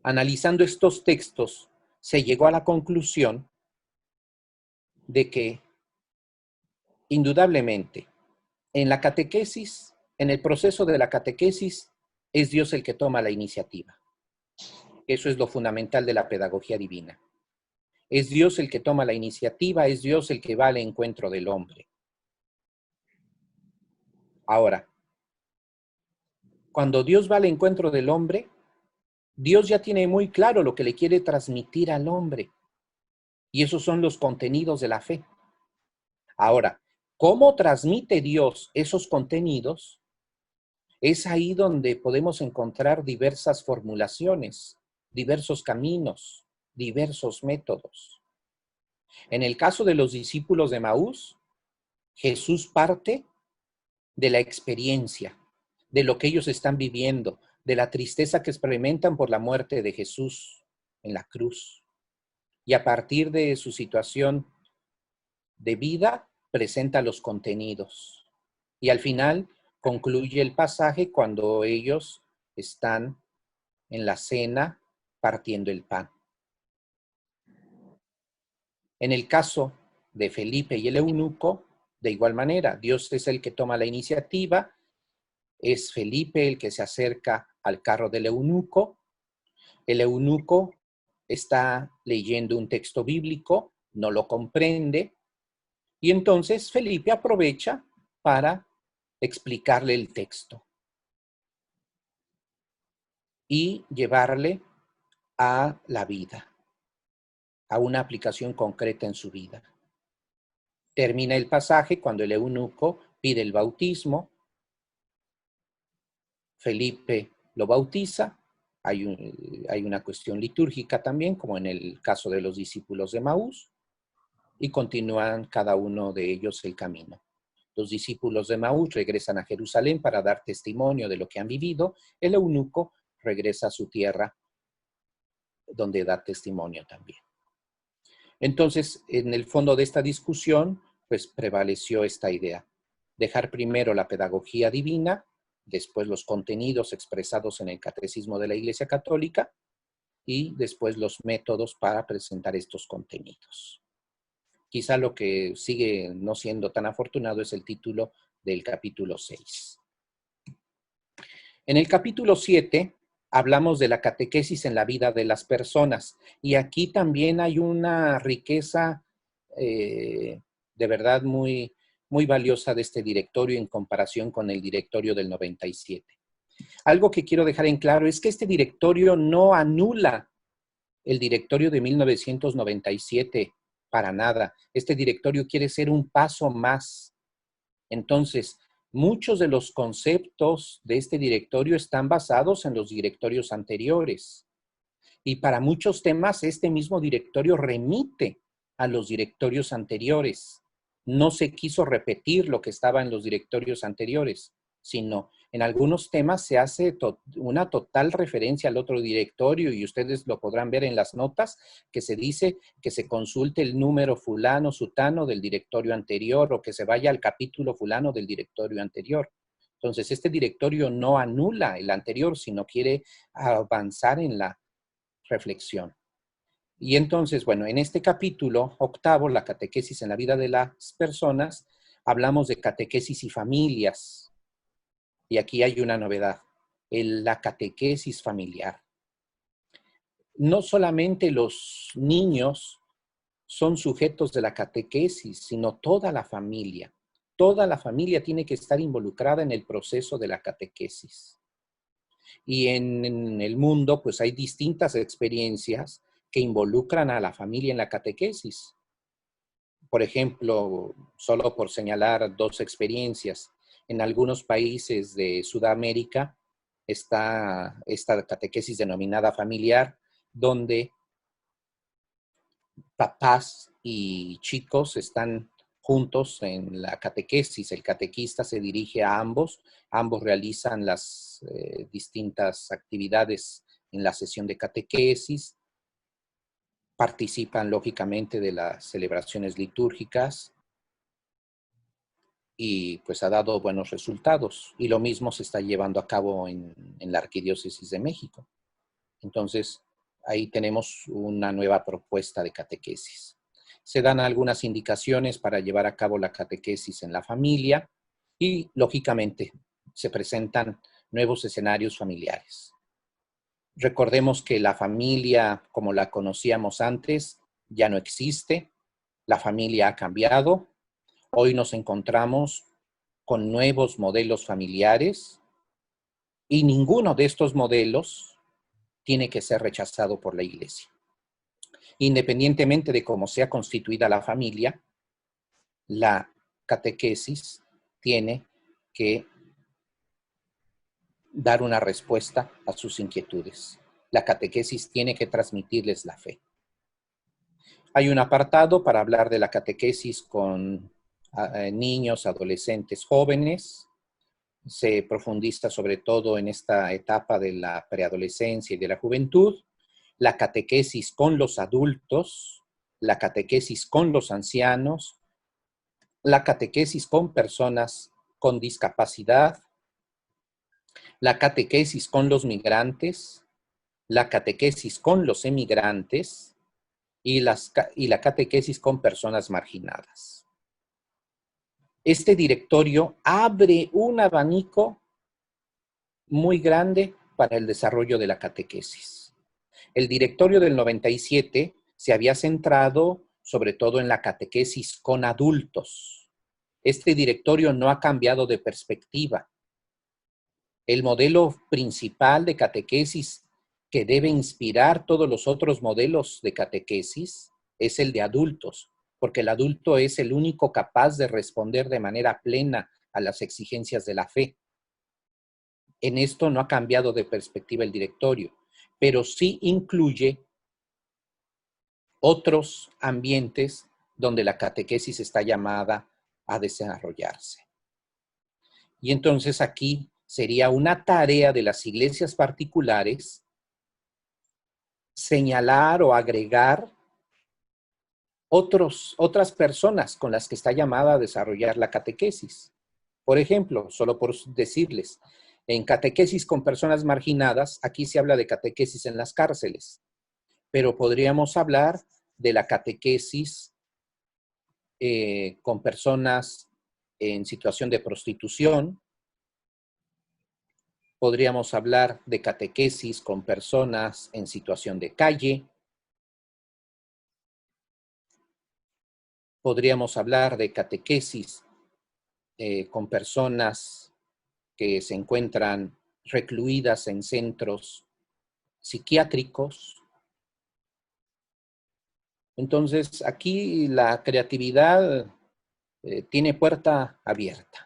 analizando estos textos, se llegó a la conclusión de que, indudablemente, en la catequesis, en el proceso de la catequesis, es Dios el que toma la iniciativa. Eso es lo fundamental de la pedagogía divina. Es Dios el que toma la iniciativa, es Dios el que va al encuentro del hombre. Ahora, cuando Dios va al encuentro del hombre, Dios ya tiene muy claro lo que le quiere transmitir al hombre. Y esos son los contenidos de la fe. Ahora, ¿cómo transmite Dios esos contenidos? Es ahí donde podemos encontrar diversas formulaciones, diversos caminos, diversos métodos. En el caso de los discípulos de Maús, Jesús parte de la experiencia, de lo que ellos están viviendo, de la tristeza que experimentan por la muerte de Jesús en la cruz. Y a partir de su situación de vida, presenta los contenidos. Y al final concluye el pasaje cuando ellos están en la cena partiendo el pan. En el caso de Felipe y el eunuco, de igual manera, Dios es el que toma la iniciativa, es Felipe el que se acerca al carro del eunuco, el eunuco está leyendo un texto bíblico, no lo comprende, y entonces Felipe aprovecha para explicarle el texto y llevarle a la vida, a una aplicación concreta en su vida. Termina el pasaje cuando el eunuco pide el bautismo, Felipe lo bautiza, hay una cuestión litúrgica también, como en el caso de los discípulos de Maús, y continúan cada uno de ellos el camino. Los discípulos de Maús regresan a Jerusalén para dar testimonio de lo que han vivido, el eunuco regresa a su tierra donde da testimonio también. Entonces, en el fondo de esta discusión, pues prevaleció esta idea. Dejar primero la pedagogía divina, después los contenidos expresados en el catecismo de la Iglesia Católica y después los métodos para presentar estos contenidos. Quizá lo que sigue no siendo tan afortunado es el título del capítulo 6. En el capítulo 7 hablamos de la catequesis en la vida de las personas y aquí también hay una riqueza de verdad muy, muy valiosa de este directorio en comparación con el directorio del 97. Algo que quiero dejar en claro es que este directorio no anula el directorio de 1997 para nada. Este directorio quiere ser un paso más. Entonces, muchos de los conceptos de este directorio están basados en los directorios anteriores. Y para muchos temas, este mismo directorio remite a los directorios anteriores. No se quiso repetir lo que estaba en los directorios anteriores, sino en algunos temas se hace una total referencia al otro directorio y ustedes lo podrán ver en las notas que se dice que se consulte el número fulano, sutano del directorio anterior o que se vaya al capítulo fulano del directorio anterior. Entonces, este directorio no anula el anterior, sino quiere avanzar en la reflexión. Y entonces, bueno, en este capítulo octavo, la catequesis en la vida de las personas, hablamos de catequesis y familias. Y aquí hay una novedad, la catequesis familiar. No solamente los niños son sujetos de la catequesis, sino toda la familia. Toda la familia tiene que estar involucrada en el proceso de la catequesis. Y en el mundo, pues hay distintas experiencias que involucran a la familia en la catequesis. Por ejemplo, solo por señalar dos experiencias, en algunos países de Sudamérica está esta catequesis denominada familiar, donde papás y chicos están juntos en la catequesis. El catequista se dirige a ambos, ambos realizan las distintas actividades en la sesión de catequesis, participan lógicamente de las celebraciones litúrgicas y pues ha dado buenos resultados. Y lo mismo se está llevando a cabo en la Arquidiócesis de México. Entonces, ahí tenemos una nueva propuesta de catequesis. Se dan algunas indicaciones para llevar a cabo la catequesis en la familia y, lógicamente, se presentan nuevos escenarios familiares. Recordemos que la familia, como la conocíamos antes, ya no existe. La familia ha cambiado. Hoy nos encontramos con nuevos modelos familiares y ninguno de estos modelos tiene que ser rechazado por la Iglesia. Independientemente de cómo sea constituida la familia, la catequesis tiene que dar una respuesta a sus inquietudes. La catequesis tiene que transmitirles la fe. Hay un apartado para hablar de la catequesis con niños, adolescentes, jóvenes. Se profundiza sobre todo en esta etapa de la preadolescencia y de la juventud. La catequesis con los adultos, la catequesis con los ancianos, la catequesis con personas con discapacidad, la catequesis con los migrantes, la catequesis con los emigrantes y la catequesis con personas marginadas. Este directorio abre un abanico muy grande para el desarrollo de la catequesis. El directorio del 97 se había centrado sobre todo en la catequesis con adultos. Este directorio no ha cambiado de perspectiva. El modelo principal de catequesis que debe inspirar todos los otros modelos de catequesis es el de adultos, porque el adulto es el único capaz de responder de manera plena a las exigencias de la fe. En esto no ha cambiado de perspectiva el directorio, pero sí incluye otros ambientes donde la catequesis está llamada a desarrollarse. Y entonces aquí sería una tarea de las iglesias particulares señalar o agregar otras personas con las que está llamada a desarrollar la catequesis. Por ejemplo, solo por decirles, en catequesis con personas marginadas, aquí se habla de catequesis en las cárceles, pero podríamos hablar de la catequesis con personas en situación de prostitución. Podríamos hablar de catequesis con personas en situación de calle. Podríamos hablar de catequesis con personas que se encuentran recluidas en centros psiquiátricos. Entonces, aquí la creatividad tiene puerta abierta.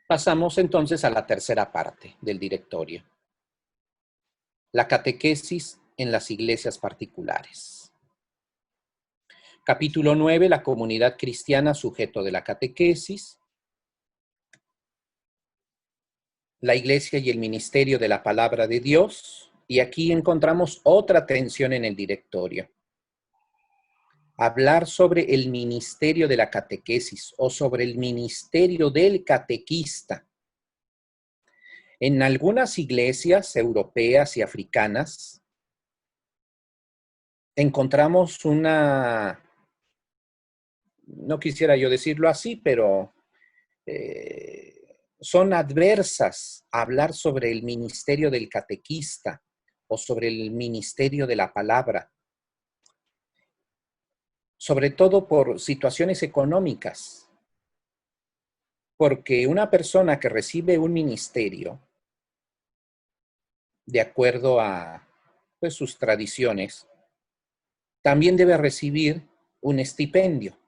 Pasamos entonces a la tercera parte del directorio. La catequesis en las iglesias particulares. Capítulo 9, la comunidad cristiana sujeto de la catequesis. La iglesia y el ministerio de la palabra de Dios. Y aquí encontramos otra tensión en el directorio. Hablar sobre el ministerio de la catequesis o sobre el ministerio del catequista. En algunas iglesias europeas y africanas encontramos una, no quisiera yo decirlo así, pero son adversas a hablar sobre el ministerio del catequista o sobre el ministerio de la palabra, sobre todo por situaciones económicas, porque una persona que recibe un ministerio, de acuerdo a pues, sus tradiciones, también debe recibir un estipendio.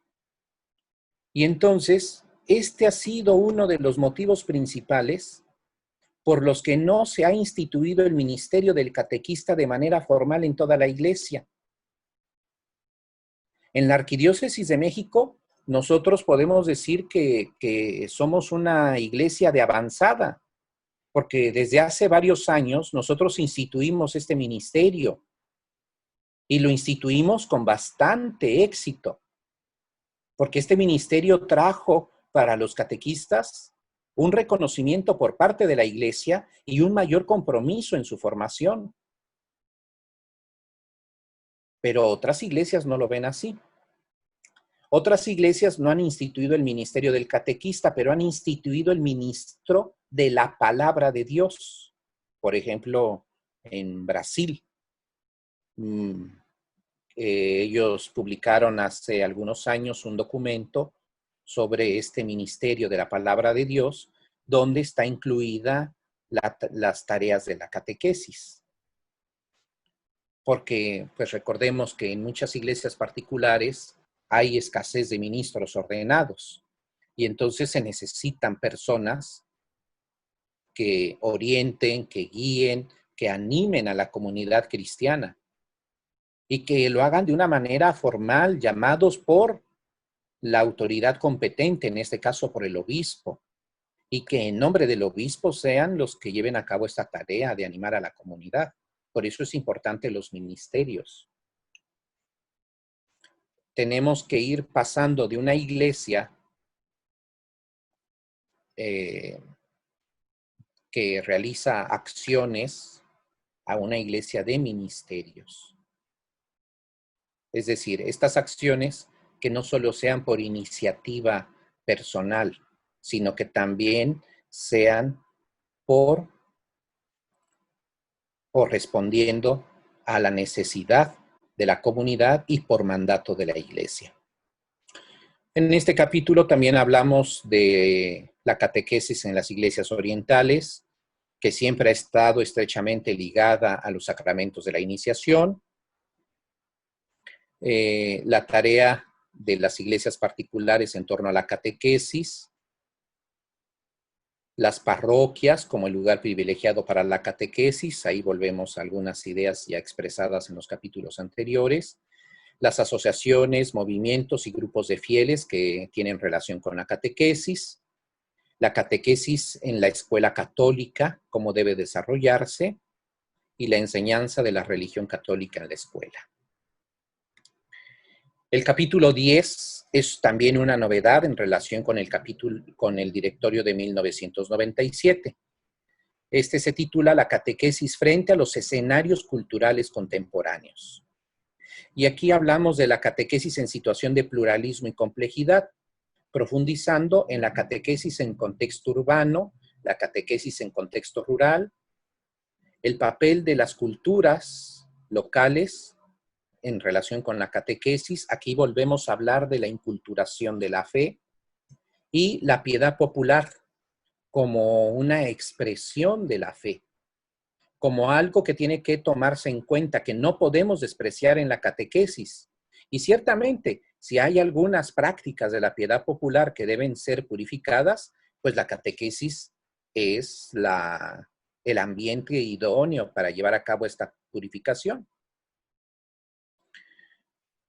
Y entonces, este ha sido uno de los motivos principales por los que no se ha instituido el ministerio del catequista de manera formal en toda la iglesia. En la Arquidiócesis de México, nosotros podemos decir que somos una iglesia de avanzada, porque desde hace varios años nosotros instituimos este ministerio y lo instituimos con bastante éxito, porque este ministerio trajo para los catequistas un reconocimiento por parte de la iglesia y un mayor compromiso en su formación. Pero otras iglesias no lo ven así. Otras iglesias no han instituido el ministerio del catequista, pero han instituido el ministro de la palabra de Dios. Por ejemplo, en Brasil, ellos publicaron hace algunos años un documento sobre este ministerio de la palabra de Dios, donde está incluida las tareas de la catequesis. Porque, pues recordemos que en muchas iglesias particulares hay escasez de ministros ordenados y entonces se necesitan personas que orienten, que guíen, que animen a la comunidad cristiana y que lo hagan de una manera formal, llamados por la autoridad competente, en este caso por el obispo, y que en nombre del obispo sean los que lleven a cabo esta tarea de animar a la comunidad. Por eso es importante los ministerios. Tenemos que ir pasando de una iglesia que realiza acciones a una iglesia de ministerios. Es decir, estas acciones que no solo sean por iniciativa personal, sino que también sean por o respondiendo a la necesidad de la comunidad y por mandato de la iglesia. En este capítulo también hablamos de la catequesis en las iglesias orientales, que siempre ha estado estrechamente ligada a los sacramentos de la iniciación, la tarea de las iglesias particulares en torno a la catequesis, las parroquias como el lugar privilegiado para la catequesis, ahí volvemos a algunas ideas ya expresadas en los capítulos anteriores, las asociaciones, movimientos y grupos de fieles que tienen relación con la catequesis en la escuela católica, cómo debe desarrollarse, y la enseñanza de la religión católica en la escuela. El capítulo 10 es también una novedad en relación con el directorio de 1997. Este se titula La catequesis frente a los escenarios culturales contemporáneos. Y aquí hablamos de la catequesis en situación de pluralismo y complejidad, profundizando en la catequesis en contexto urbano, la catequesis en contexto rural, el papel de las culturas locales en relación con la catequesis. Aquí volvemos a hablar de la inculturación de la fe y la piedad popular como una expresión de la fe, como algo que tiene que tomarse en cuenta, que no podemos despreciar en la catequesis. Y ciertamente, si hay algunas prácticas de la piedad popular que deben ser purificadas, pues la catequesis es el ambiente idóneo para llevar a cabo esta purificación.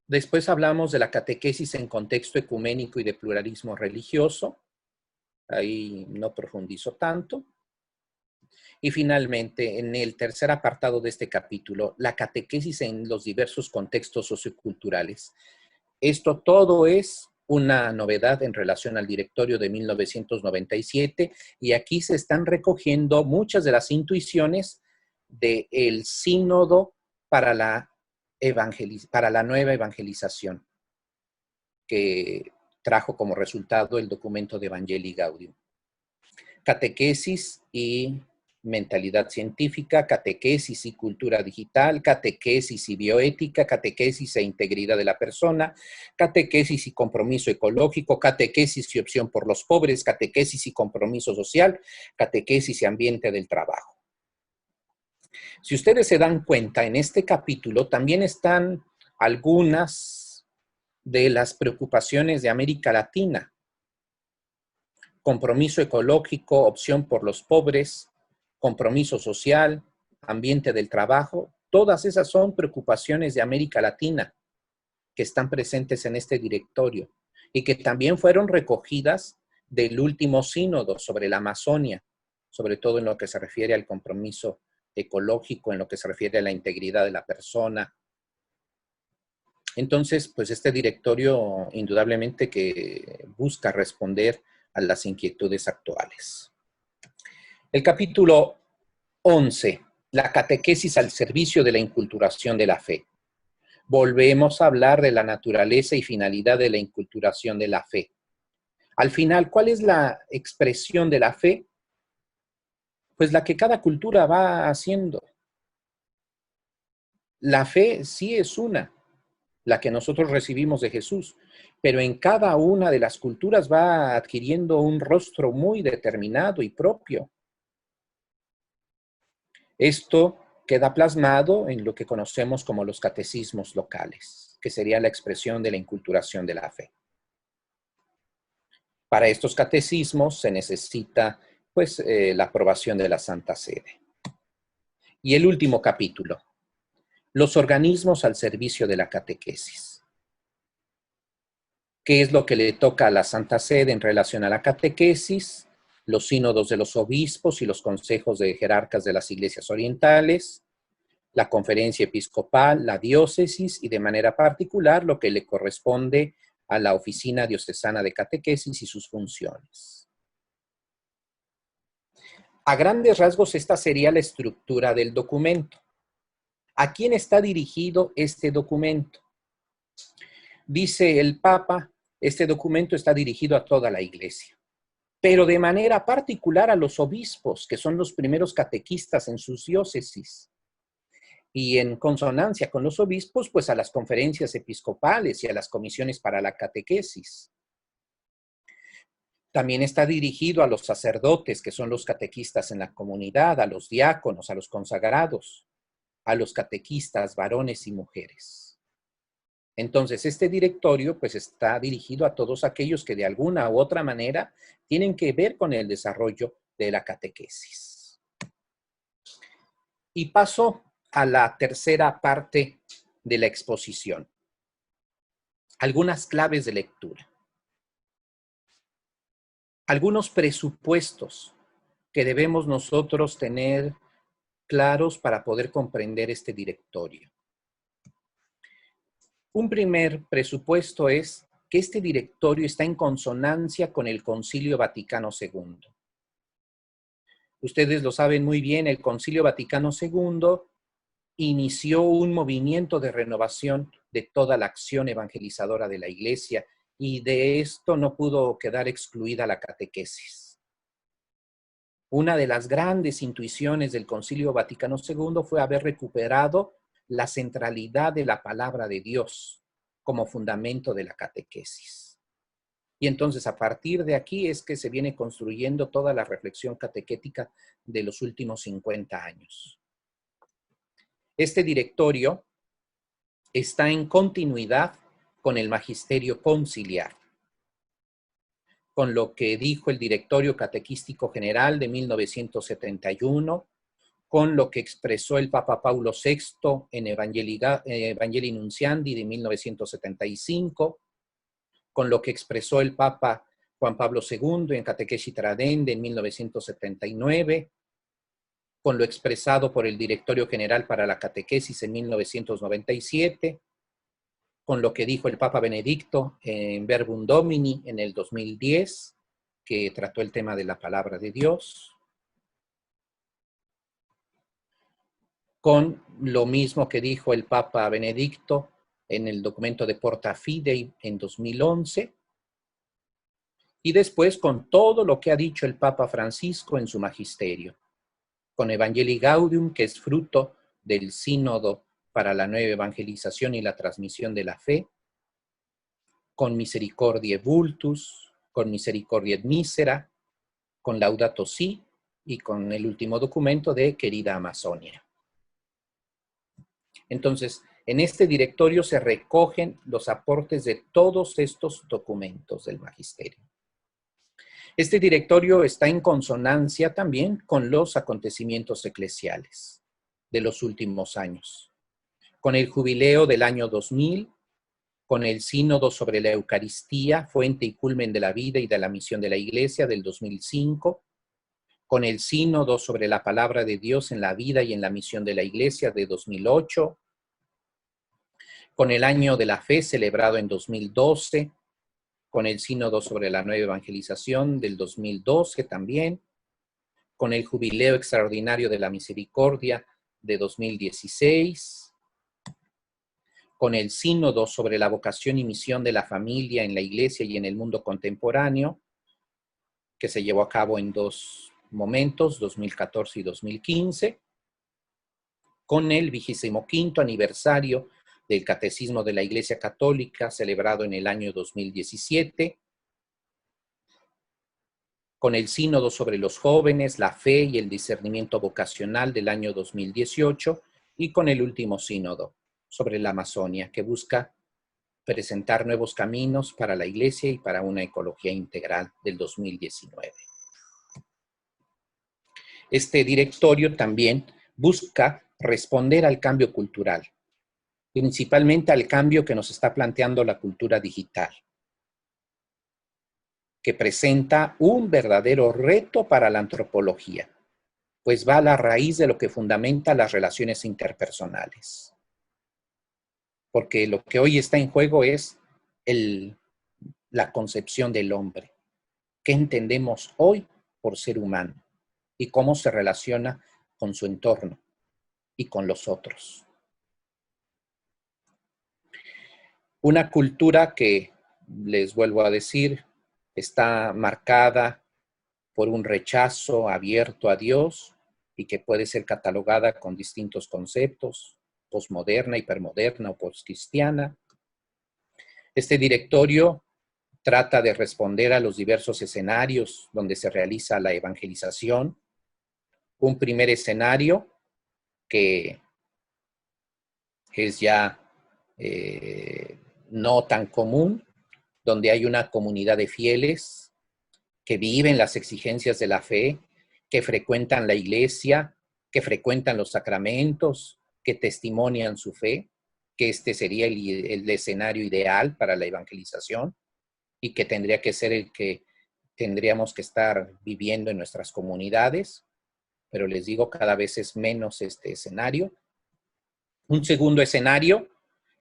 Después hablamos de la catequesis en contexto ecuménico y de pluralismo religioso. Ahí no profundizo tanto. Y finalmente, en el tercer apartado de este capítulo, la catequesis en los diversos contextos socioculturales. Esto todo es una novedad en relación al directorio de 1997 y aquí se están recogiendo muchas de las intuiciones del sínodo para la nueva evangelización, que trajo como resultado el documento de Evangelii Gaudium. Catequesis y mentalidad científica, catequesis y cultura digital, catequesis y bioética, catequesis e integridad de la persona, catequesis y compromiso ecológico, catequesis y opción por los pobres, catequesis y compromiso social, catequesis y ambiente del trabajo. Si ustedes se dan cuenta, en este capítulo también están algunas de las preocupaciones de América Latina. Compromiso ecológico, opción por los pobres, compromiso social, ambiente del trabajo. Todas esas son preocupaciones de América Latina que están presentes en este directorio y que también fueron recogidas del último sínodo sobre la Amazonia, sobre todo en lo que se refiere al compromiso ecológico, en lo que se refiere a la integridad de la persona. Entonces, pues este directorio indudablemente que busca responder a las inquietudes actuales. El capítulo 11, la catequesis al servicio de la inculturación de la fe. Volvemos a hablar de la naturaleza y finalidad de la inculturación de la fe. Al final, ¿cuál es la expresión de la fe? Pues la que cada cultura va haciendo. La fe sí es una, la que nosotros recibimos de Jesús, pero en cada una de las culturas va adquiriendo un rostro muy determinado y propio. Esto queda plasmado en lo que conocemos como los catecismos locales, que sería la expresión de la inculturación de la fe. Para estos catecismos se necesita, pues, la aprobación de la Santa Sede. Y el último capítulo, los organismos al servicio de la catequesis. ¿Qué es lo que le toca a la Santa Sede en relación a la catequesis? Los sínodos de los obispos y los consejos de jerarcas de las iglesias orientales, la conferencia episcopal, la diócesis y de manera particular lo que le corresponde a la Oficina Diocesana de Catequesis y sus funciones. A grandes rasgos, esta sería la estructura del documento. ¿A quién está dirigido este documento? Dice el Papa, este documento está dirigido a toda la Iglesia, pero de manera particular a los obispos, que son los primeros catequistas en sus diócesis. Y en consonancia con los obispos, pues a las conferencias episcopales y a las comisiones para la catequesis. También está dirigido a los sacerdotes, que son los catequistas en la comunidad, a los diáconos, a los consagrados, a los catequistas, varones y mujeres. Entonces, este directorio pues está dirigido a todos aquellos que de alguna u otra manera tienen que ver con el desarrollo de la catequesis. Y paso a la tercera parte de la exposición. Algunas claves de lectura. Algunos presupuestos que debemos nosotros tener claros para poder comprender este directorio. Un primer presupuesto es que este directorio está en consonancia con el Concilio Vaticano II. Ustedes lo saben muy bien, el Concilio Vaticano II inició un movimiento de renovación de toda la acción evangelizadora de la Iglesia y de esto no pudo quedar excluida la catequesis. Una de las grandes intuiciones del Concilio Vaticano II fue haber recuperado la centralidad de la palabra de Dios como fundamento de la catequesis. Y entonces a partir de aquí es que se viene construyendo toda la reflexión catequética de los últimos 50 años. Este directorio está en continuidad con el magisterio conciliar, con lo que dijo el Directorio Catequístico General de 1971, con lo que expresó el Papa Paulo VI en Evangelii Nunciandi de 1975, con lo que expresó el Papa Juan Pablo II en Catechesi Tradendae en 1979, con lo expresado por el Directorio General para la Catequesis en 1997, con lo que dijo el Papa Benedicto en Verbum Domini en el 2010, que trató el tema de la palabra de Dios, con lo mismo que dijo el Papa Benedicto en el documento de Porta Fidei en 2011, y después con todo lo que ha dicho el Papa Francisco en su magisterio, con Evangelii Gaudium, que es fruto del sínodo para la nueva evangelización y la transmisión de la fe, con Misericordiae Vultus, con Misericordiae et Misera, con Laudato Si y con el último documento de Querida Amazonia. Entonces, En este directorio se recogen los aportes de todos estos documentos del magisterio. Este directorio está en consonancia también con los acontecimientos eclesiales de los últimos años, con el jubileo del año 2000, con el sínodo sobre la Eucaristía, fuente y culmen de la vida y de la misión de la Iglesia del 2005, con el sínodo sobre la palabra de Dios en la vida y en la misión de la Iglesia de 2008, con el año de la fe celebrado en 2012, con el sínodo sobre la nueva evangelización del 2012 también, con el jubileo extraordinario de la misericordia de 2016, con el sínodo sobre la vocación y misión de la familia en la Iglesia y en el mundo contemporáneo, que se llevó a cabo en 2 momentos, 2014 y 2015, con el 25º aniversario del Catecismo de la Iglesia Católica, celebrado en el año 2017, con el sínodo sobre los jóvenes, la fe y el discernimiento vocacional del año 2018, y con el último sínodo sobre la Amazonia, que busca presentar nuevos caminos para la Iglesia y para una ecología integral del 2019. Este directorio también busca responder al cambio cultural, principalmente al cambio que nos está planteando la cultura digital, que presenta un verdadero reto para la antropología, pues va a la raíz de lo que fundamenta las relaciones interpersonales. Porque lo que hoy está en juego es la concepción del hombre. ¿Qué entendemos hoy por ser humano? Y cómo se relaciona con su entorno y con los otros. Una cultura que, les vuelvo a decir, está marcada por un rechazo abierto a Dios y que puede ser catalogada con distintos conceptos, posmoderna, hipermoderna o postcristiana. Este directorio trata de responder a los diversos escenarios donde se realiza la evangelización. Un primer escenario que es ya no tan común, donde hay una comunidad de fieles que viven las exigencias de la fe, que frecuentan la iglesia, que frecuentan los sacramentos, que testimonian su fe, que este sería el escenario ideal para la evangelización y que tendría que ser el que tendríamos que estar viviendo en nuestras comunidades, pero les digo, cada vez es menos este escenario. Un segundo escenario,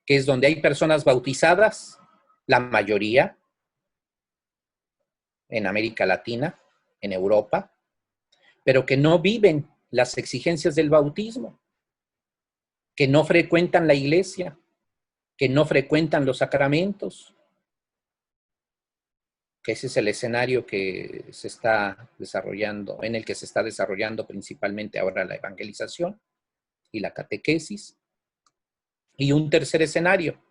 que es donde hay personas bautizadas, la mayoría, en América Latina, en Europa, pero que no viven las exigencias del bautismo, que no frecuentan la iglesia, que no frecuentan los sacramentos, que ese es el escenario que se está desarrollando, en el que se está desarrollando principalmente ahora la evangelización y la catequesis. Y un tercer escenario,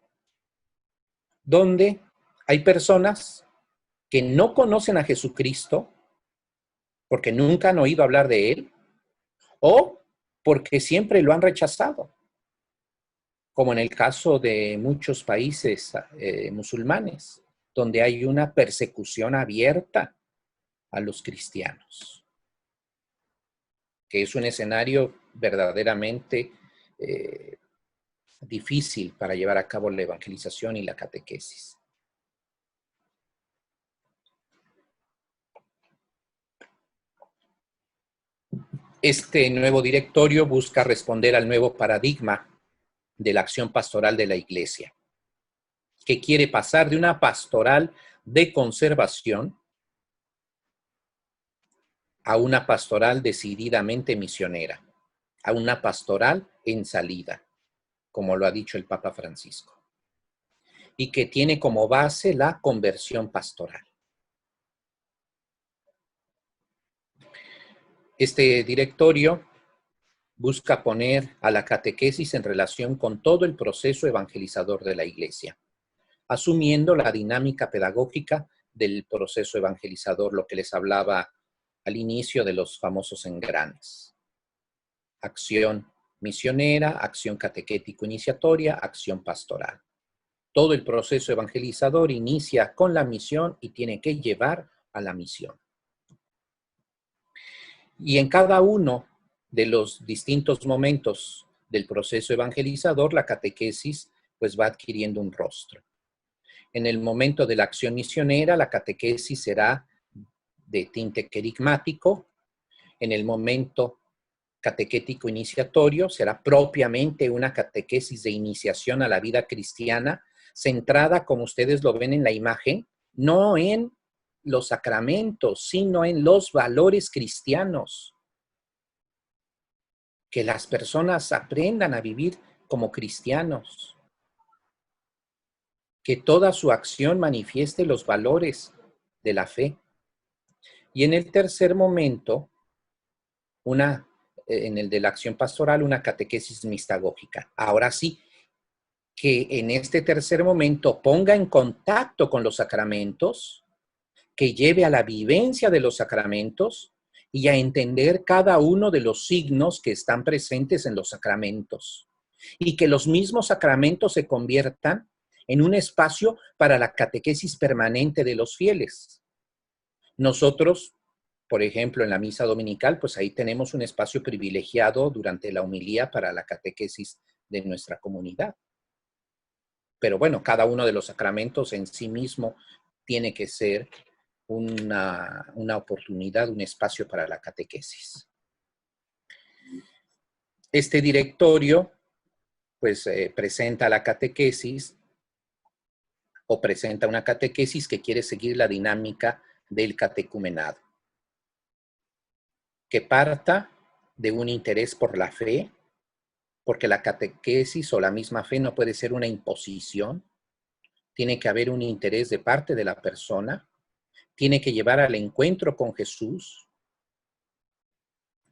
donde hay personas que no conocen a Jesucristo porque nunca han oído hablar de Él o porque siempre lo han rechazado, como en el caso de muchos países musulmanes, donde hay una persecución abierta a los cristianos, que es un escenario verdaderamente difícil para llevar a cabo la evangelización y la catequesis. Este nuevo directorio busca responder al nuevo paradigma de la acción pastoral de la Iglesia, que quiere pasar de una pastoral de conservación a una pastoral decididamente misionera, a una pastoral en salida, como lo ha dicho el Papa Francisco, y que tiene como base la conversión pastoral. Este directorio busca poner a la catequesis en relación con todo el proceso evangelizador de la Iglesia, asumiendo la dinámica pedagógica del proceso evangelizador, lo que les hablaba al inicio de los famosos engranes. Acción, misionera, acción catequético-iniciatoria, acción pastoral. Todo el proceso evangelizador inicia con la misión y tiene que llevar a la misión. Y en cada uno de los distintos momentos del proceso evangelizador, la catequesis pues va adquiriendo un rostro. En el momento de la acción misionera, la catequesis será de tinte querigmático. En el momento catequético iniciatorio será propiamente una catequesis de iniciación a la vida cristiana, centrada, como ustedes lo ven en la imagen, no en los sacramentos, sino en los valores cristianos. Que las personas aprendan a vivir como cristianos. Que toda su acción manifieste los valores de la fe. Y en el tercer momento, en el de la acción pastoral, una catequesis mistagógica. Ahora sí, que en este tercer momento ponga en contacto con los sacramentos, que lleve a la vivencia de los sacramentos y a entender cada uno de los signos que están presentes en los sacramentos. Y que los mismos sacramentos se conviertan en un espacio para la catequesis permanente de los fieles. Nosotros, por ejemplo, en la misa dominical, pues ahí tenemos un espacio privilegiado durante la homilía para la catequesis de nuestra comunidad. Pero bueno, cada uno de los sacramentos en sí mismo tiene que ser una oportunidad, un espacio para la catequesis. Este directorio, pues, presenta la catequesis o presenta una catequesis que quiere seguir la dinámica del catecumenado. Que parta de un interés por la fe, porque la catequesis o la misma fe no puede ser una imposición. Tiene que haber un interés de parte de la persona. Tiene que llevar al encuentro con Jesús.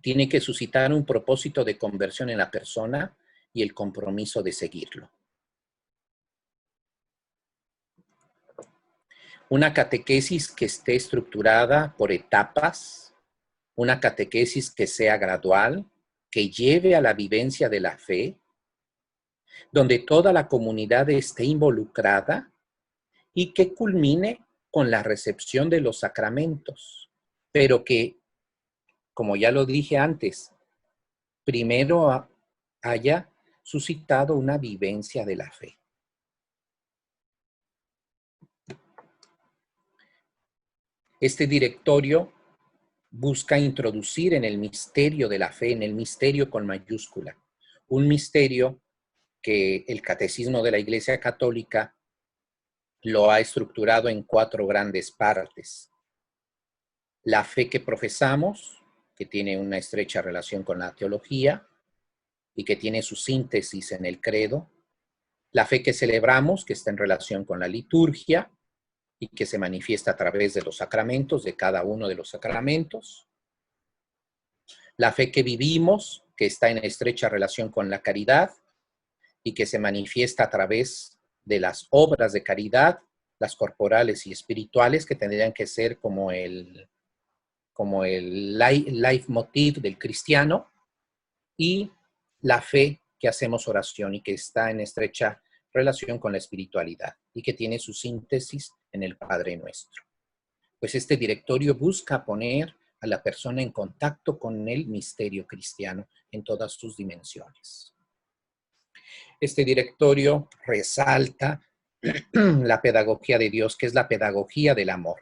Tiene que suscitar un propósito de conversión en la persona y el compromiso de seguirlo. Una catequesis que esté estructurada por etapas, una catequesis que sea gradual, que lleve a la vivencia de la fe, donde toda la comunidad esté involucrada y que culmine con la recepción de los sacramentos, pero que, como ya lo dije antes, primero haya suscitado una vivencia de la fe. Este directorio busca introducir en el misterio de la fe, en el misterio con mayúscula, un misterio que el Catecismo de la Iglesia Católica lo ha estructurado en 4 grandes partes. La fe que profesamos, que tiene una estrecha relación con la teología y que tiene su síntesis en el credo. La fe que celebramos, que está en relación con la liturgia y que se manifiesta a través de los sacramentos, de cada uno de los sacramentos. La fe que vivimos, que está en estrecha relación con la caridad y que se manifiesta a través de las obras de caridad, las corporales y espirituales, que tendrían que ser como el leitmotiv del cristiano, y la fe que hacemos oración y que está en estrecha relación con la espiritualidad y que tiene su síntesis en el Padre Nuestro. Pues este directorio busca poner a la persona en contacto con el misterio cristiano en todas sus dimensiones. Este directorio resalta la pedagogía de Dios, que es la pedagogía del amor.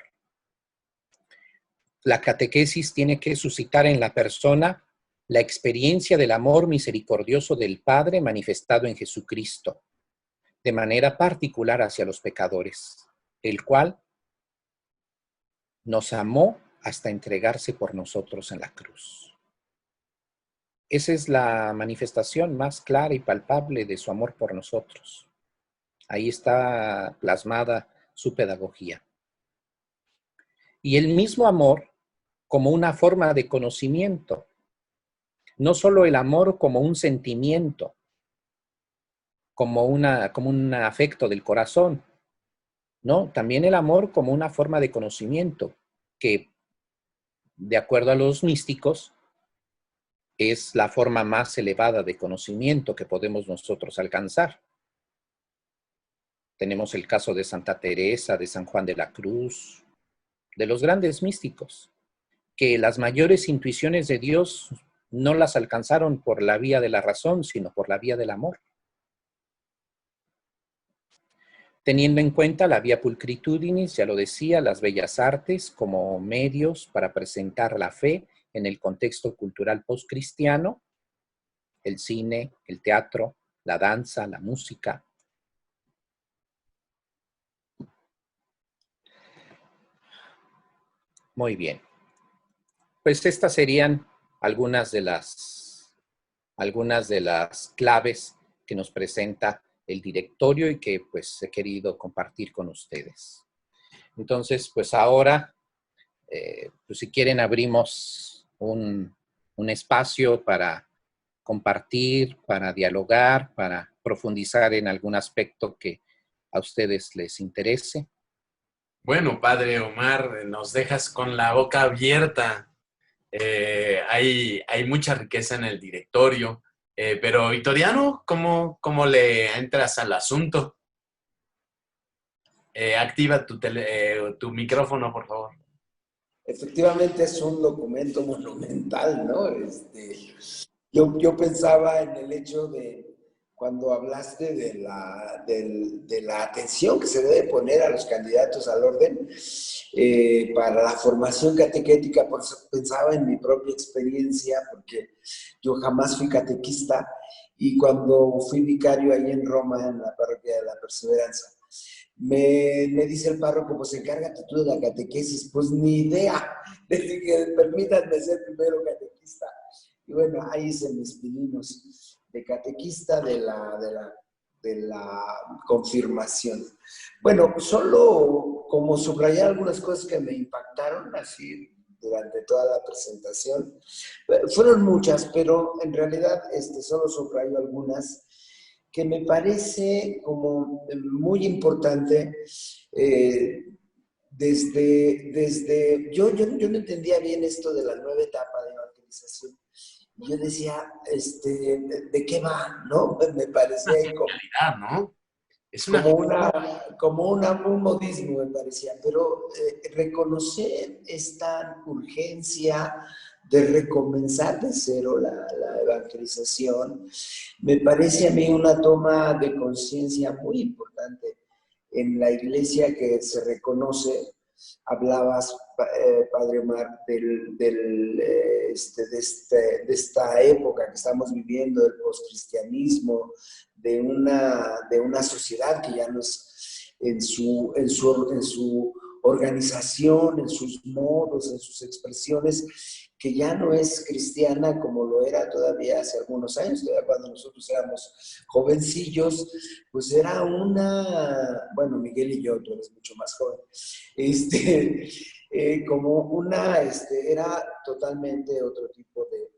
La catequesis tiene que suscitar en la persona la experiencia del amor misericordioso del Padre manifestado en Jesucristo, de manera particular hacia los pecadores, el cual nos amó hasta entregarse por nosotros en la cruz. Esa es la manifestación más clara y palpable de su amor por nosotros. Ahí está plasmada su pedagogía. Y el mismo amor como una forma de conocimiento. No solo el amor como un sentimiento, como un afecto del corazón, ¿no? También el amor como una forma de conocimiento que, de acuerdo a los místicos, es la forma más elevada de conocimiento que podemos nosotros alcanzar. Tenemos el caso de Santa Teresa, de San Juan de la Cruz, de los grandes místicos, que las mayores intuiciones de Dios no las alcanzaron por la vía de la razón, sino por la vía del amor. Teniendo en cuenta la vía pulcritudinis, ya lo decía, las bellas artes como medios para presentar la fe en el contexto cultural postcristiano, el cine, el teatro, la danza, la música. Muy bien. Pues estas serían algunas de las claves que nos presenta el directorio y que pues he querido compartir con ustedes. Entonces, pues ahora, pues si quieren abrimos un espacio para compartir, para dialogar, para profundizar en algún aspecto que a ustedes les interese. Bueno, padre Omar, nos dejas con la boca abierta. Hay mucha riqueza en el directorio, pero Victoriano, ¿cómo le entras al asunto? Activa tu micrófono, por favor. Efectivamente es un documento monumental, ¿no? Yo pensaba en el hecho de cuando hablaste de la atención que se debe poner a los candidatos al orden para la formación catequética, por eso pensaba en mi propia experiencia, porque yo jamás fui catequista y cuando fui vicario ahí en Roma, en la parroquia de la Perseverancia, me dice el párroco, pues encárgate tú de la catequesis. Pues ni idea. Le dije, permítanme ser primero catequista. Y bueno, ahí hice mis pininos de catequista de la confirmación. Bueno, solo como subrayar algunas cosas que me impactaron así durante toda la presentación. Fueron muchas, pero en realidad solo subrayo algunas que me parece como muy importante. Yo no entendía bien esto de la nueva etapa de evangelización. Yo decía, ¿de qué va? ¿No? Me parecía ahí ¿No? Es una... como un modismo, me parecía, pero reconocer esta urgencia de recomenzar de cero la evangelización, me parece a mí una toma de conciencia muy importante en la iglesia que se reconoce. Hablabas, Padre Omar, de esta época que estamos viviendo, del postcristianismo, de una sociedad que ya no es en su organización, en sus modos, en sus expresiones, que ya no es cristiana como lo era todavía hace algunos años, todavía cuando nosotros éramos jovencillos, pues era bueno, Miguel y yo, tú eres mucho más joven, era totalmente otro tipo de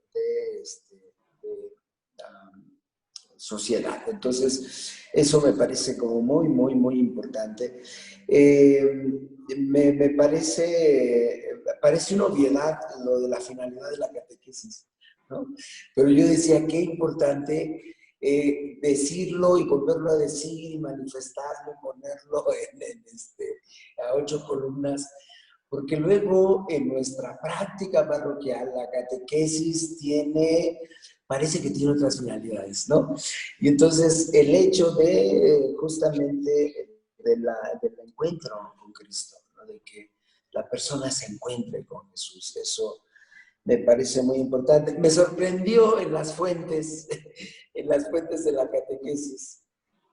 sociedad. Entonces, eso me parece como muy, muy, muy importante. Me parece una obviedad lo de la finalidad de la catequesis, ¿no? Pero yo decía, qué importante decirlo y volverlo a decir y manifestarlo, ponerlo a 8 columnas, porque luego en nuestra práctica parroquial la catequesis parece que tiene otras finalidades, ¿no? Y entonces el hecho de justamente del encuentro con Cristo, ¿no? De que la persona se encuentre con Jesús, eso me parece muy importante. Me sorprendió en las fuentes de la catequesis,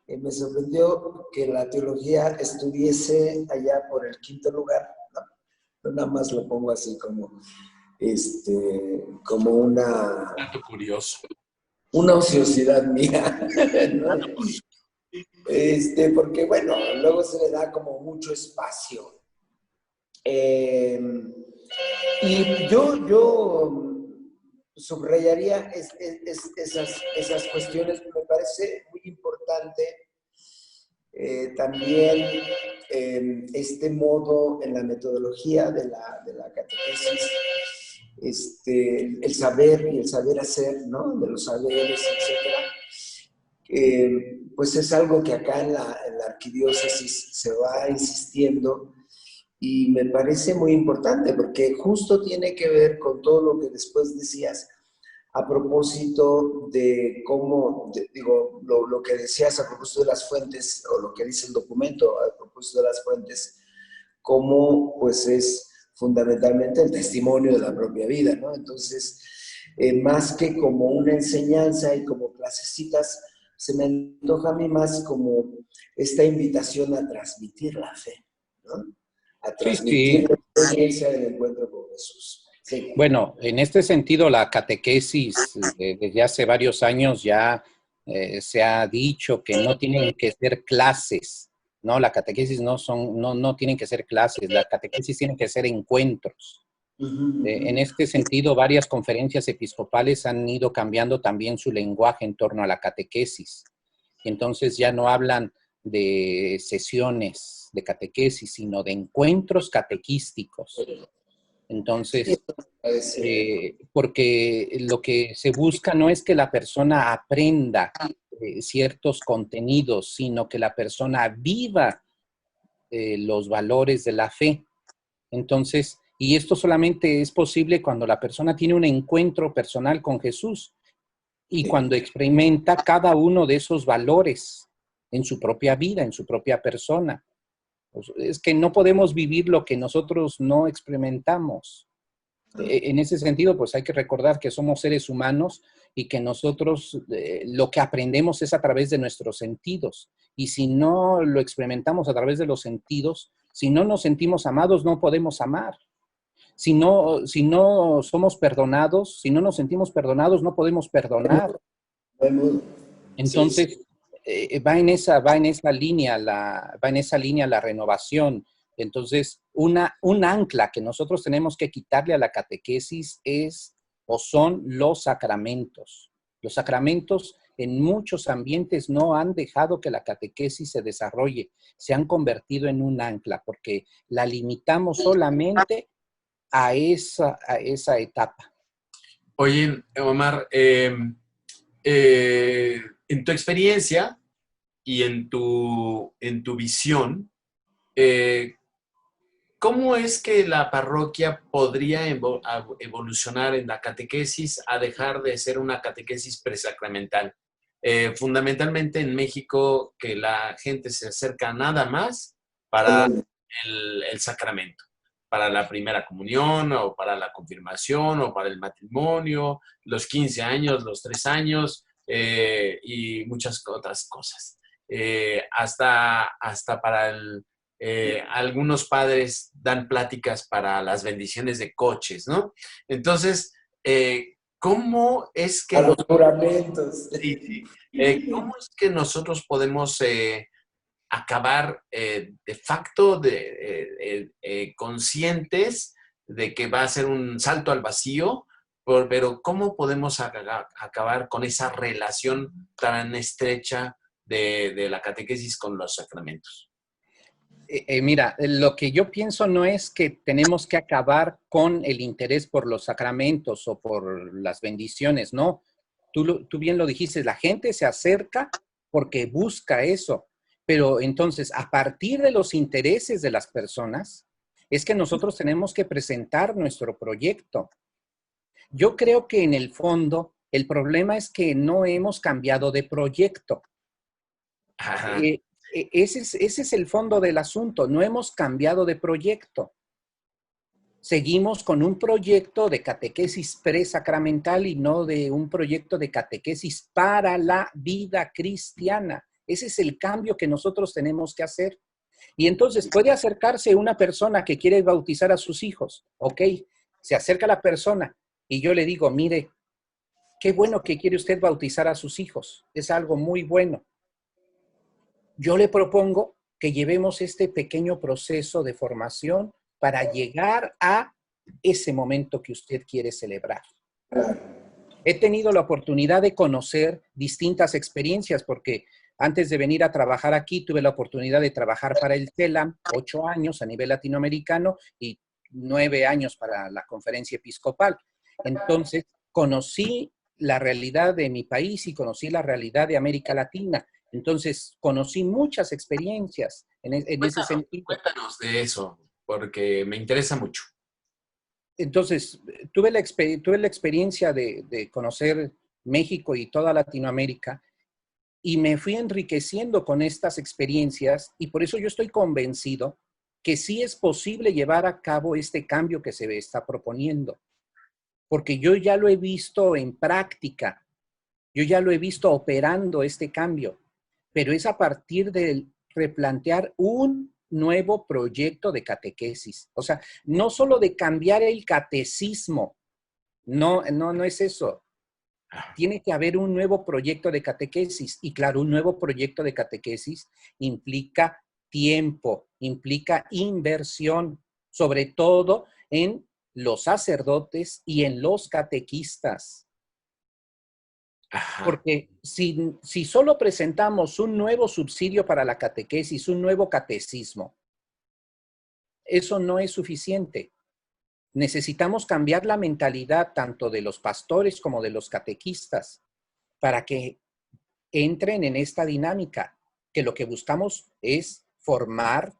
me sorprendió que la teología estuviese allá por el 5º lugar, ¿no? Yo nada más lo pongo así como una... Dato curioso. Una ociosidad mía, ¿no? Porque, bueno, luego se le da como mucho espacio. Y yo subrayaría esas cuestiones. Me parece muy importante también este modo en la metodología de la catequesis el saber y el saber hacer, ¿no? De los saberes, etcétera. Pues es algo que acá en la arquidiócesis se va insistiendo y me parece muy importante porque justo tiene que ver con todo lo que después decías a propósito de cómo, digo, lo que decías a propósito de las fuentes, o lo que dice el documento a propósito de las fuentes, cómo pues es fundamentalmente el testimonio de la propia vida, ¿no? Entonces, más que como una enseñanza y como clasecitas, se me antoja a mí más como esta invitación a transmitir la fe, ¿no? A Sí, transmitir sí. la experiencia del encuentro con Jesús. Sí. Bueno, en este sentido, la catequesis desde hace varios años ya se ha dicho que no tienen que ser clases, ¿no? La catequesis no tienen que ser clases, la catequesis tienen que ser encuentros. En este sentido, varias conferencias episcopales han ido cambiando también su lenguaje en torno a la catequesis. Entonces ya no hablan de sesiones de catequesis, sino de encuentros catequísticos. Entonces, porque lo que se busca no es que la persona aprenda ciertos contenidos, sino que la persona viva los valores de la fe. Entonces, y esto solamente es posible cuando la persona tiene un encuentro personal con Jesús y cuando experimenta cada uno de esos valores en su propia vida, en su propia persona. Pues es que no podemos vivir lo que nosotros no experimentamos. En ese sentido, pues hay que recordar que somos seres humanos y que nosotros lo que aprendemos es a través de nuestros sentidos. Y si no lo experimentamos a través de los sentidos, si no nos sentimos amados, no podemos amar. Si no somos perdonados, si no nos sentimos perdonados, no podemos perdonar. Entonces, va en esa línea la renovación. Entonces, un ancla que nosotros tenemos que quitarle a la catequesis son los sacramentos. Los sacramentos en muchos ambientes no han dejado que la catequesis se desarrolle, se han convertido en un ancla porque la limitamos solamente a esa etapa. Oye, Omar, en tu experiencia y en tu visión, ¿cómo es que la parroquia podría evolucionar en la catequesis a dejar de ser una catequesis presacramental? Fundamentalmente en México, que la gente se acerca nada más para el sacramento, para la primera comunión o para la confirmación o para el matrimonio, los 15 años, los 3 años y muchas otras cosas. Hasta para algunos padres dan pláticas para las bendiciones de coches, ¿no? Entonces, ¿cómo es que... A los juramentos. ¿cómo es que nosotros podemos acabar de facto conscientes de que va a ser un salto al vacío, pero cómo podemos acabar con esa relación tan estrecha de la catequesis con los sacramentos? Mira, lo que yo pienso no es que tenemos que acabar con el interés por los sacramentos o por las bendiciones, no. Tú bien lo dijiste, la gente se acerca porque busca eso, pero entonces a partir de los intereses de las personas es que nosotros tenemos que presentar nuestro proyecto. Yo creo que en el fondo el problema es que no hemos cambiado de proyecto. Ajá. Ese es el fondo del asunto. No hemos cambiado de proyecto. Seguimos con un proyecto de catequesis presacramental y no de un proyecto de catequesis para la vida cristiana. Ese es el cambio que nosotros tenemos que hacer. Y entonces puede acercarse una persona que quiere bautizar a sus hijos. Ok, se acerca la persona y yo le digo, mire, qué bueno que quiere usted bautizar a sus hijos. Es algo muy bueno. Yo le propongo que llevemos este pequeño proceso de formación para llegar a ese momento que usted quiere celebrar. He tenido la oportunidad de conocer distintas experiencias porque antes de venir a trabajar aquí tuve la oportunidad de trabajar para el CELAM 8 años a nivel latinoamericano y 9 años para la conferencia episcopal. Entonces, conocí la realidad de mi país y conocí la realidad de América Latina. Entonces, conocí muchas experiencias en ese sentido. Cuéntanos de eso, porque me interesa mucho. Entonces, tuve la experiencia de conocer México y toda Latinoamérica y me fui enriqueciendo con estas experiencias y por eso yo estoy convencido que sí es posible llevar a cabo este cambio que se está proponiendo. Porque yo ya lo he visto en práctica, yo ya lo he visto operando este cambio, pero es a partir de replantear un nuevo proyecto de catequesis. O sea, no solo de cambiar el catecismo, no es eso. Tiene que haber un nuevo proyecto de catequesis. Y claro, un nuevo proyecto de catequesis implica tiempo, implica inversión, sobre todo en los sacerdotes y en los catequistas. Ajá. Porque si solo presentamos un nuevo subsidio para la catequesis, un nuevo catecismo, eso no es suficiente. Necesitamos cambiar la mentalidad tanto de los pastores como de los catequistas para que entren en esta dinámica, que lo que buscamos es formar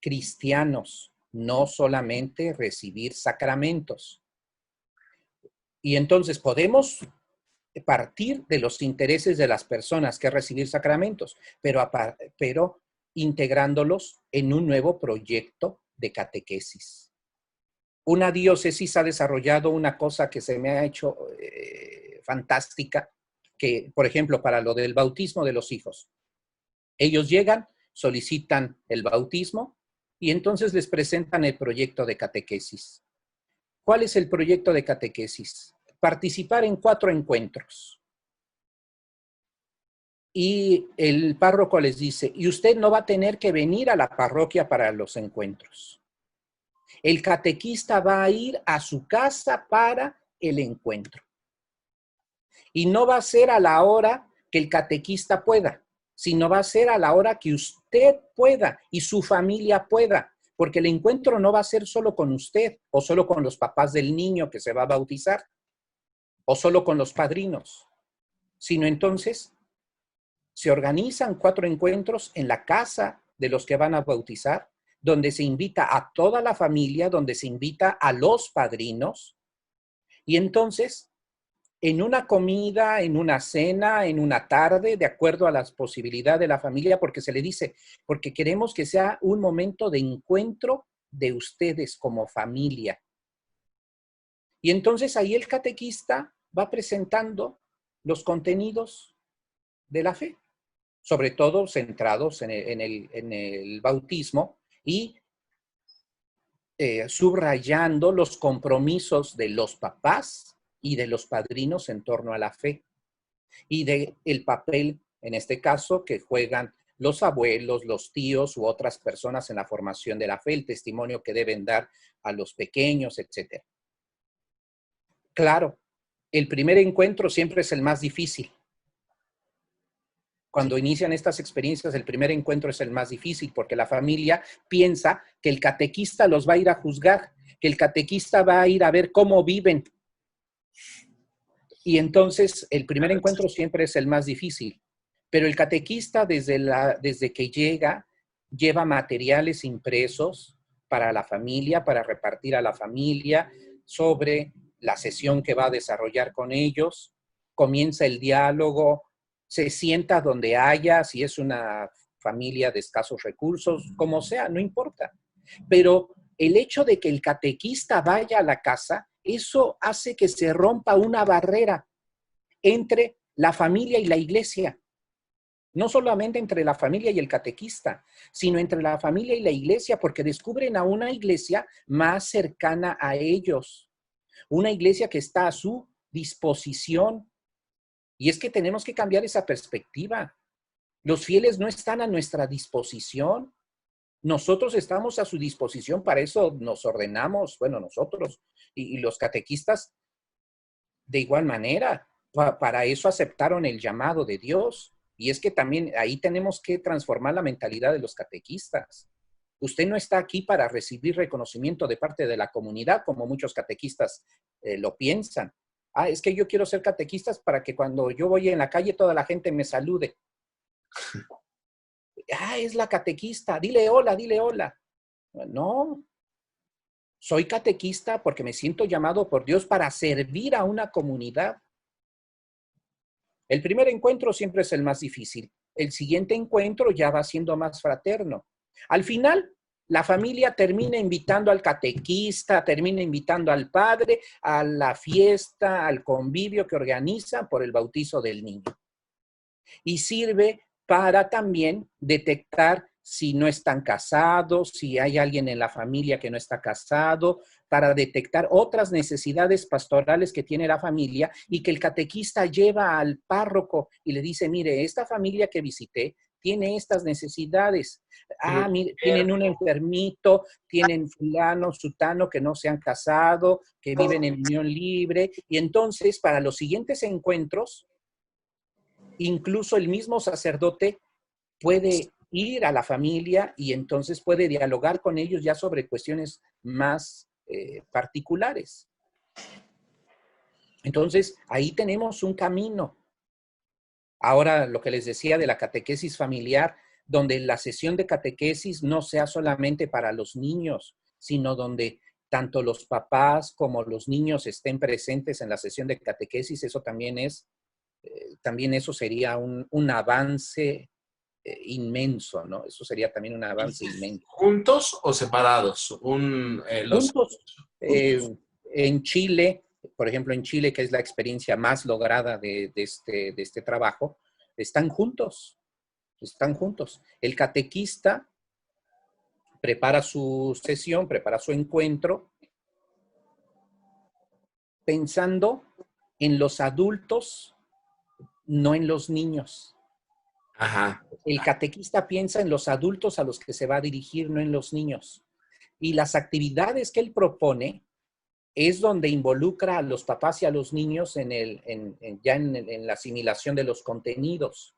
cristianos, no solamente recibir sacramentos. Y entonces podemos partir de los intereses de las personas, que es recibir sacramentos, pero integrándolos en un nuevo proyecto de catequesis. Una diócesis ha desarrollado una cosa que se me ha hecho fantástica, que, por ejemplo, para lo del bautismo de los hijos. Ellos llegan, solicitan el bautismo y entonces les presentan el proyecto de catequesis. ¿Cuál es el proyecto de catequesis? Participar en 4 encuentros. Y el párroco les dice, y usted no va a tener que venir a la parroquia para los encuentros. El catequista va a ir a su casa para el encuentro. Y no va a ser a la hora que el catequista pueda, sino va a ser a la hora que usted pueda y su familia pueda, porque el encuentro no va a ser solo con usted o solo con los papás del niño que se va a bautizar o solo con los padrinos, sino entonces se organizan 4 encuentros en la casa de los que van a bautizar, donde se invita a toda la familia, donde se invita a los padrinos, y entonces en una comida, en una cena, en una tarde, de acuerdo a las posibilidades de la familia, porque se le dice, porque queremos que sea un momento de encuentro de ustedes como familia. Y entonces ahí el catequista va presentando los contenidos de la fe, sobre todo centrados en el bautismo y subrayando los compromisos de los papás y de los padrinos en torno a la fe y del papel, en este caso, que juegan los abuelos, los tíos u otras personas en la formación de la fe, el testimonio que deben dar a los pequeños, etc. Claro, el primer encuentro siempre es el más difícil. Cuando inician estas experiencias, el primer encuentro es el más difícil porque la familia piensa que el catequista los va a ir a juzgar, que el catequista va a ir a ver cómo viven. Y entonces el primer encuentro siempre es el más difícil. Pero el catequista desde que llega, lleva materiales impresos para la familia, para repartir a la familia sobre la sesión que va a desarrollar con ellos. Comienza el diálogo, se sienta donde haya, si es una familia de escasos recursos, como sea, no importa. Pero el hecho de que el catequista vaya a la casa, eso hace que se rompa una barrera entre la familia y la iglesia. No solamente entre la familia y el catequista, sino entre la familia y la iglesia, porque descubren a una iglesia más cercana a ellos, una iglesia que está a su disposición. Y es que tenemos que cambiar esa perspectiva. Los fieles no están a nuestra disposición. Nosotros estamos a su disposición, para eso nos ordenamos, bueno, nosotros y los catequistas de igual manera, para eso aceptaron el llamado de Dios. Y es que también ahí tenemos que transformar la mentalidad de los catequistas. Usted no está aquí para recibir reconocimiento de parte de la comunidad, como muchos catequistas lo piensan. Ah, es que yo quiero ser catequista para que cuando yo voy en la calle toda la gente me salude. Ah, es la catequista, dile hola, dile hola. No, soy catequista porque me siento llamado por Dios para servir a una comunidad. El primer encuentro siempre es el más difícil. El siguiente encuentro ya va siendo más fraterno. Al final, la familia termina invitando al catequista, termina invitando al padre a la fiesta, al convivio que organiza por el bautizo del niño. Y sirve para también detectar si no están casados, si hay alguien en la familia que no está casado, para detectar otras necesidades pastorales que tiene la familia y que el catequista lleva al párroco y le dice, mire, esta familia que visité tiene estas necesidades. Ah, mire, tienen un enfermito, tienen fulano, sutano que no se han casado, que viven en unión libre. Y entonces, para los siguientes encuentros, incluso el mismo sacerdote puede ir a la familia y entonces puede dialogar con ellos ya sobre cuestiones más particulares. Entonces, ahí tenemos un camino. Ahora, lo que les decía de la catequesis familiar, donde la sesión de catequesis no sea solamente para los niños, sino donde tanto los papás como los niños estén presentes en la sesión de catequesis, eso también también eso sería un avance inmenso, ¿no? Eso sería también un avance inmenso. ¿Juntos o separados? Juntos, en Chile, por ejemplo, en Chile, que es la experiencia más lograda de este trabajo, están juntos. El catequista prepara su sesión, prepara su encuentro, pensando en los adultos, no en los niños. Ajá. El catequista piensa en los adultos a los que se va a dirigir, no en los niños. Y las actividades que él propone es donde involucra a los papás y a los niños ya en la asimilación de los contenidos.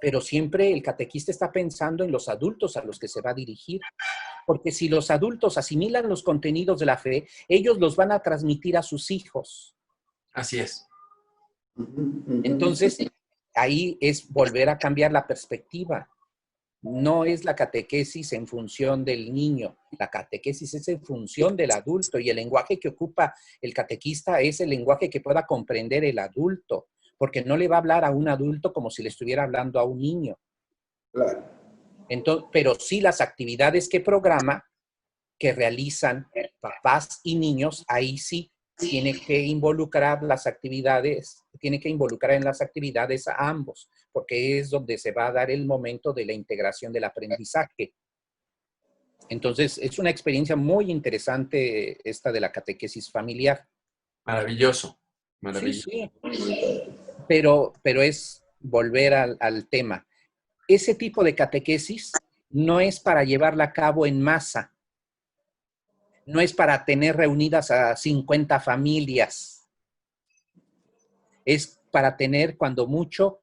Pero siempre el catequista está pensando en los adultos a los que se va a dirigir. Porque si los adultos asimilan los contenidos de la fe, ellos los van a transmitir a sus hijos. Así es. Entonces, ahí es volver a cambiar la perspectiva. No es la catequesis en función del niño, la catequesis es en función del adulto y el lenguaje que ocupa el catequista es el lenguaje que pueda comprender el adulto, porque no le va a hablar a un adulto como si le estuviera hablando a un niño. Claro. Entonces, pero sí las actividades que programa, que realizan papás y niños, ahí sí tiene que involucrar las actividades, tiene que involucrar en las actividades a ambos, porque es donde se va a dar el momento de la integración del aprendizaje. Entonces, es una experiencia muy interesante esta de la catequesis familiar. Maravilloso, maravilloso. Sí, sí. Pero es volver al tema. Ese tipo de catequesis no es para llevarla a cabo en masa. No es para tener reunidas a 50 familias. Es para tener, cuando mucho,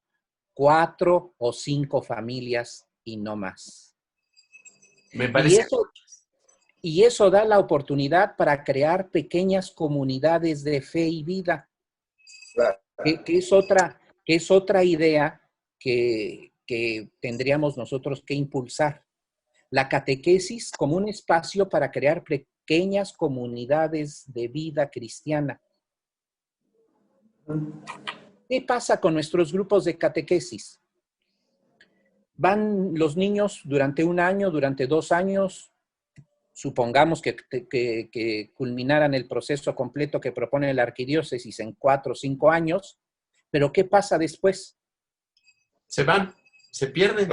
4 o 5 familias y no más. Me parece. Y eso da la oportunidad para crear pequeñas comunidades de fe y vida. Claro. Que es otra idea que tendríamos nosotros que impulsar. La catequesis como un espacio para crear pequeñas comunidades de vida cristiana. ¿Qué pasa con nuestros grupos de catequesis? Van los niños durante 1 año, durante 2 años, supongamos que culminaran el proceso completo que propone la arquidiócesis en 4 o 5 años, pero ¿qué pasa después? Se van, se pierden.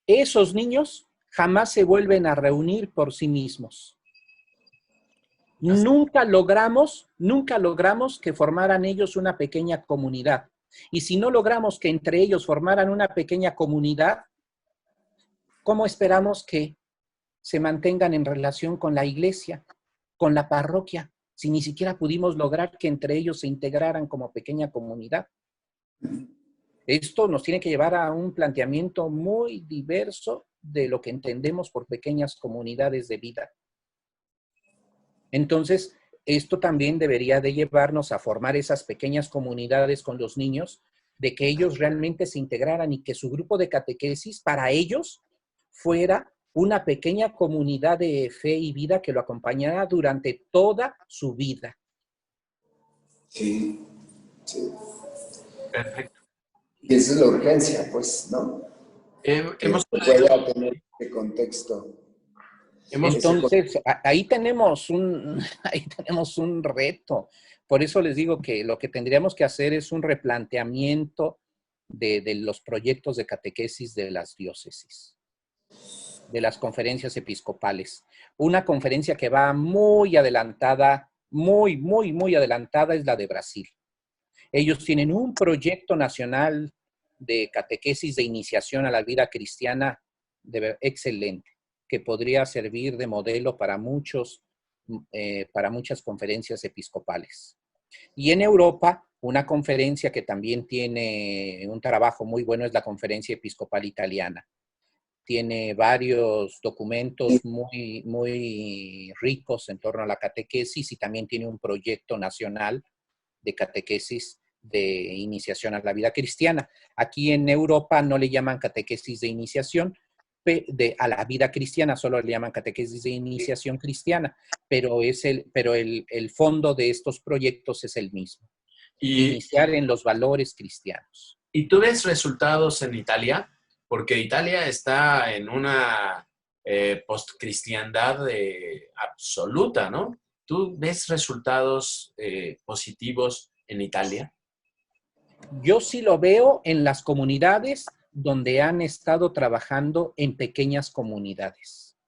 Esos niños jamás se vuelven a reunir por sí mismos. Nunca logramos que formaran ellos una pequeña comunidad. Y si no logramos que entre ellos formaran una pequeña comunidad, ¿cómo esperamos que se mantengan en relación con la iglesia, con la parroquia, si ni siquiera pudimos lograr que entre ellos se integraran como pequeña comunidad? Esto nos tiene que llevar a un planteamiento muy diverso de lo que entendemos por pequeñas comunidades de vida. Entonces, esto también debería de llevarnos a formar esas pequeñas comunidades con los niños, de que ellos realmente se integraran y que su grupo de catequesis para ellos fuera una pequeña comunidad de fe y vida que lo acompañara durante toda su vida. Sí, sí. Perfecto. Y esa es la urgencia, pues, ¿no? Que Hemos pueda tener ese contexto. Entonces, ahí tenemos ahí tenemos un reto. Por eso les digo que lo que tendríamos que hacer es un replanteamiento de los proyectos de catequesis de las diócesis, de las conferencias episcopales. Una conferencia que va muy adelantada, muy adelantada es la de Brasil. Ellos tienen un proyecto nacional de catequesis de iniciación a la vida cristiana excelente, que podría servir de modelo para muchas conferencias episcopales. Y en Europa, una conferencia que también tiene un trabajo muy bueno es la Conferencia Episcopal Italiana. Tiene varios documentos muy ricos en torno a la catequesis y también tiene un proyecto nacional de catequesis de iniciación a la vida cristiana. Aquí en Europa no le llaman catequesis de iniciación a la vida cristiana, solo le llaman catequesis de iniciación cristiana, pero el fondo de estos proyectos es el mismo. Iniciar en los valores cristianos. ¿Y tú ves resultados en Italia? Porque Italia está en una postcristiandad absoluta, ¿no? ¿Tú ves resultados positivos en Italia? Yo sí lo veo en las comunidades donde han estado trabajando en pequeñas comunidades.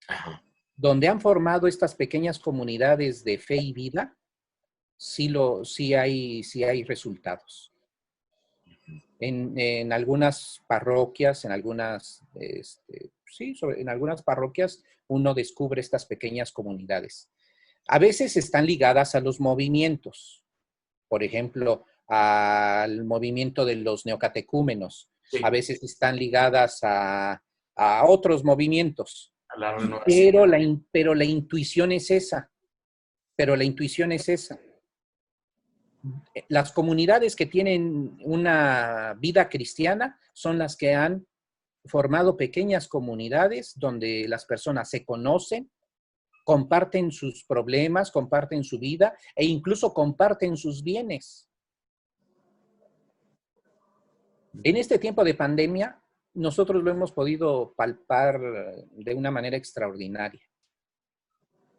Ajá. Donde han formado estas pequeñas comunidades de fe y vida, sí hay resultados. En algunas parroquias, en algunas parroquias, uno descubre estas pequeñas comunidades. A veces están ligadas a los movimientos. Por ejemplo, al movimiento de los neocatecúmenos. Sí. A veces están ligadas a otros movimientos. A la renovación. Pero la intuición es esa. Las comunidades que tienen una vida cristiana son las que han formado pequeñas comunidades donde las personas se conocen, comparten sus problemas, comparten su vida e incluso comparten sus bienes. En este tiempo de pandemia, nosotros lo hemos podido palpar de una manera extraordinaria.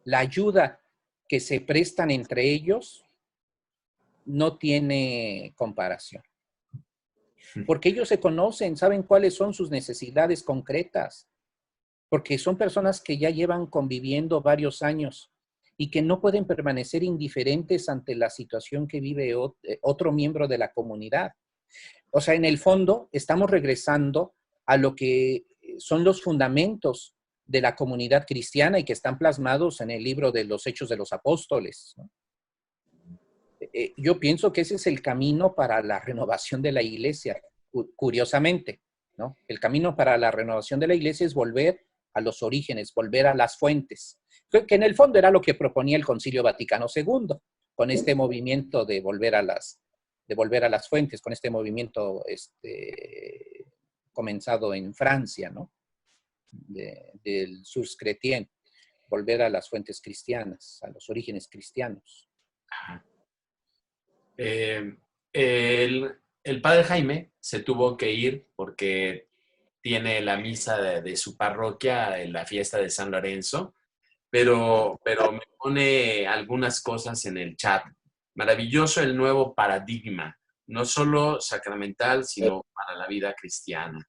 La ayuda que se prestan entre ellos no tiene comparación. Porque ellos se conocen, saben cuáles son sus necesidades concretas. Porque son personas que ya llevan conviviendo varios años y que no pueden permanecer indiferentes ante la situación que vive otro miembro de la comunidad. O sea, en el fondo, estamos regresando a lo que son los fundamentos de la comunidad cristiana y que están plasmados en el libro de los Hechos de los Apóstoles, ¿no? Yo pienso que ese es el camino para la renovación de la iglesia, curiosamente, ¿no? El camino para la renovación de la iglesia es volver a los orígenes, volver a las fuentes, que en el fondo era lo que proponía el Concilio Vaticano II, con este movimiento de volver a las fuentes, con este movimiento comenzado en Francia, ¿no? Del Source Chrétien, volver a las fuentes cristianas, a los orígenes cristianos. El padre Jaime se tuvo que ir porque tiene la misa de su parroquia en la fiesta de San Lorenzo, pero me pone algunas cosas en el chat. Maravilloso el nuevo paradigma, no solo sacramental, sino para la vida cristiana.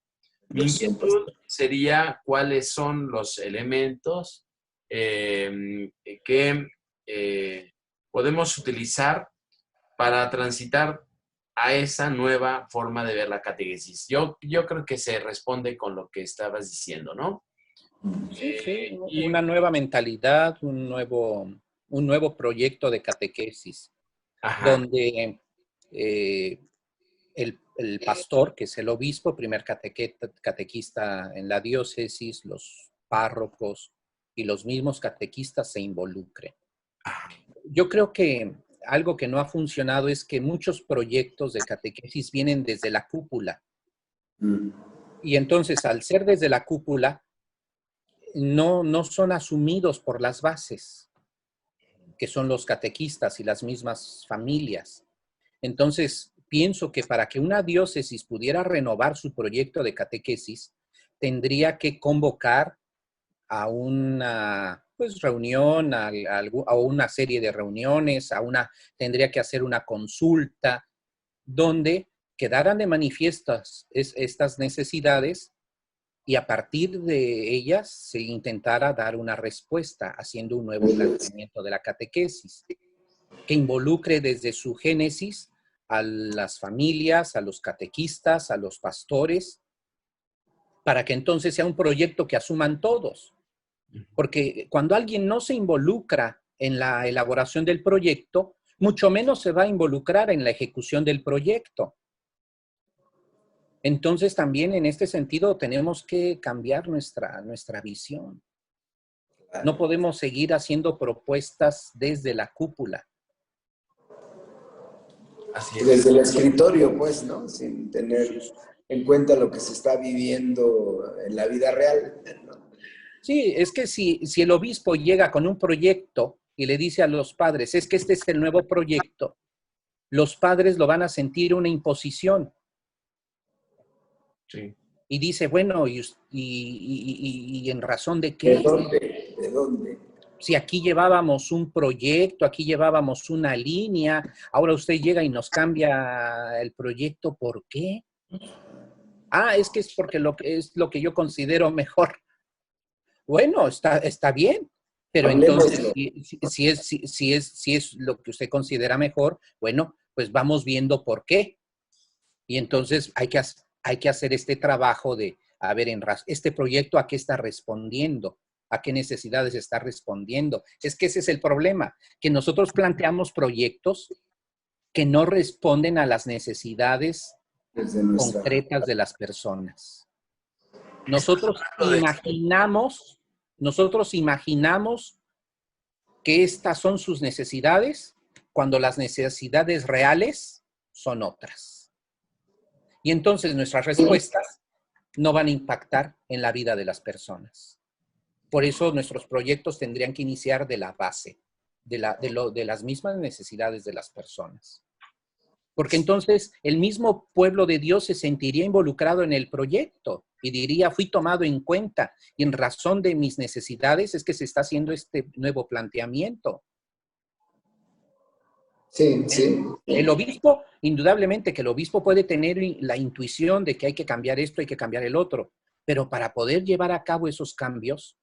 Mi inquietud sería cuáles son los elementos que podemos utilizar para transitar a esa nueva forma de ver la catequesis. Yo creo que se responde con lo que estabas diciendo, ¿no? Sí. Una nueva mentalidad, un nuevo proyecto de catequesis, ajá, donde el pastor, que es el obispo, primer catequista en la diócesis, los párrocos y los mismos catequistas se involucren. Yo creo que algo que no ha funcionado es que muchos proyectos de catequesis vienen desde la cúpula. Y entonces, al ser desde la cúpula, no son asumidos por las bases, que son los catequistas y las mismas familias. Entonces, pienso que para que una diócesis pudiera renovar su proyecto de catequesis, tendría que convocar a una reunión, a una serie de reuniones, tendría que hacer una consulta donde quedaran de manifiestas estas necesidades y a partir de ellas se intentara dar una respuesta haciendo un nuevo planteamiento de la catequesis que involucre desde su génesis a las familias, a los catequistas, a los pastores, para que entonces sea un proyecto que asuman todos. Porque cuando alguien no se involucra en la elaboración del proyecto, mucho menos se va a involucrar en la ejecución del proyecto. Entonces también en este sentido tenemos que cambiar nuestra visión. No podemos seguir haciendo propuestas desde la cúpula. Así es. Desde el escritorio, pues, ¿no? Sin tener en cuenta lo que se está viviendo en la vida real, ¿no? Sí, es que si el obispo llega con un proyecto y le dice a los padres, es que este es el nuevo proyecto, los padres lo van a sentir una imposición. Sí. Y dice, bueno, ¿y en razón de qué? ¿De dónde? ¿De dónde? Si aquí llevábamos un proyecto, aquí llevábamos una línea, ahora usted llega y nos cambia el proyecto, ¿por qué? Ah, es que es porque es lo que yo considero mejor. Bueno, está bien, pero entonces si es lo que usted considera mejor, bueno, pues vamos viendo por qué. Y entonces hay que hacer este trabajo de, a ver, este proyecto a qué está respondiendo, a qué necesidades está respondiendo. Es que ese es el problema, que nosotros planteamos proyectos que no responden a las necesidades concretas de las personas. Nosotros imaginamos que estas son sus necesidades cuando las necesidades reales son otras. Y entonces nuestras respuestas no van a impactar en la vida de las personas. Por eso nuestros proyectos tendrían que iniciar de la base, de las mismas necesidades de las personas. Porque entonces el mismo pueblo de Dios se sentiría involucrado en el proyecto y diría, fui tomado en cuenta y en razón de mis necesidades es que se está haciendo este nuevo planteamiento. Sí, sí. El obispo, indudablemente que el obispo puede tener la intuición de que hay que cambiar esto, hay que cambiar el otro, pero para poder llevar a cabo esos cambios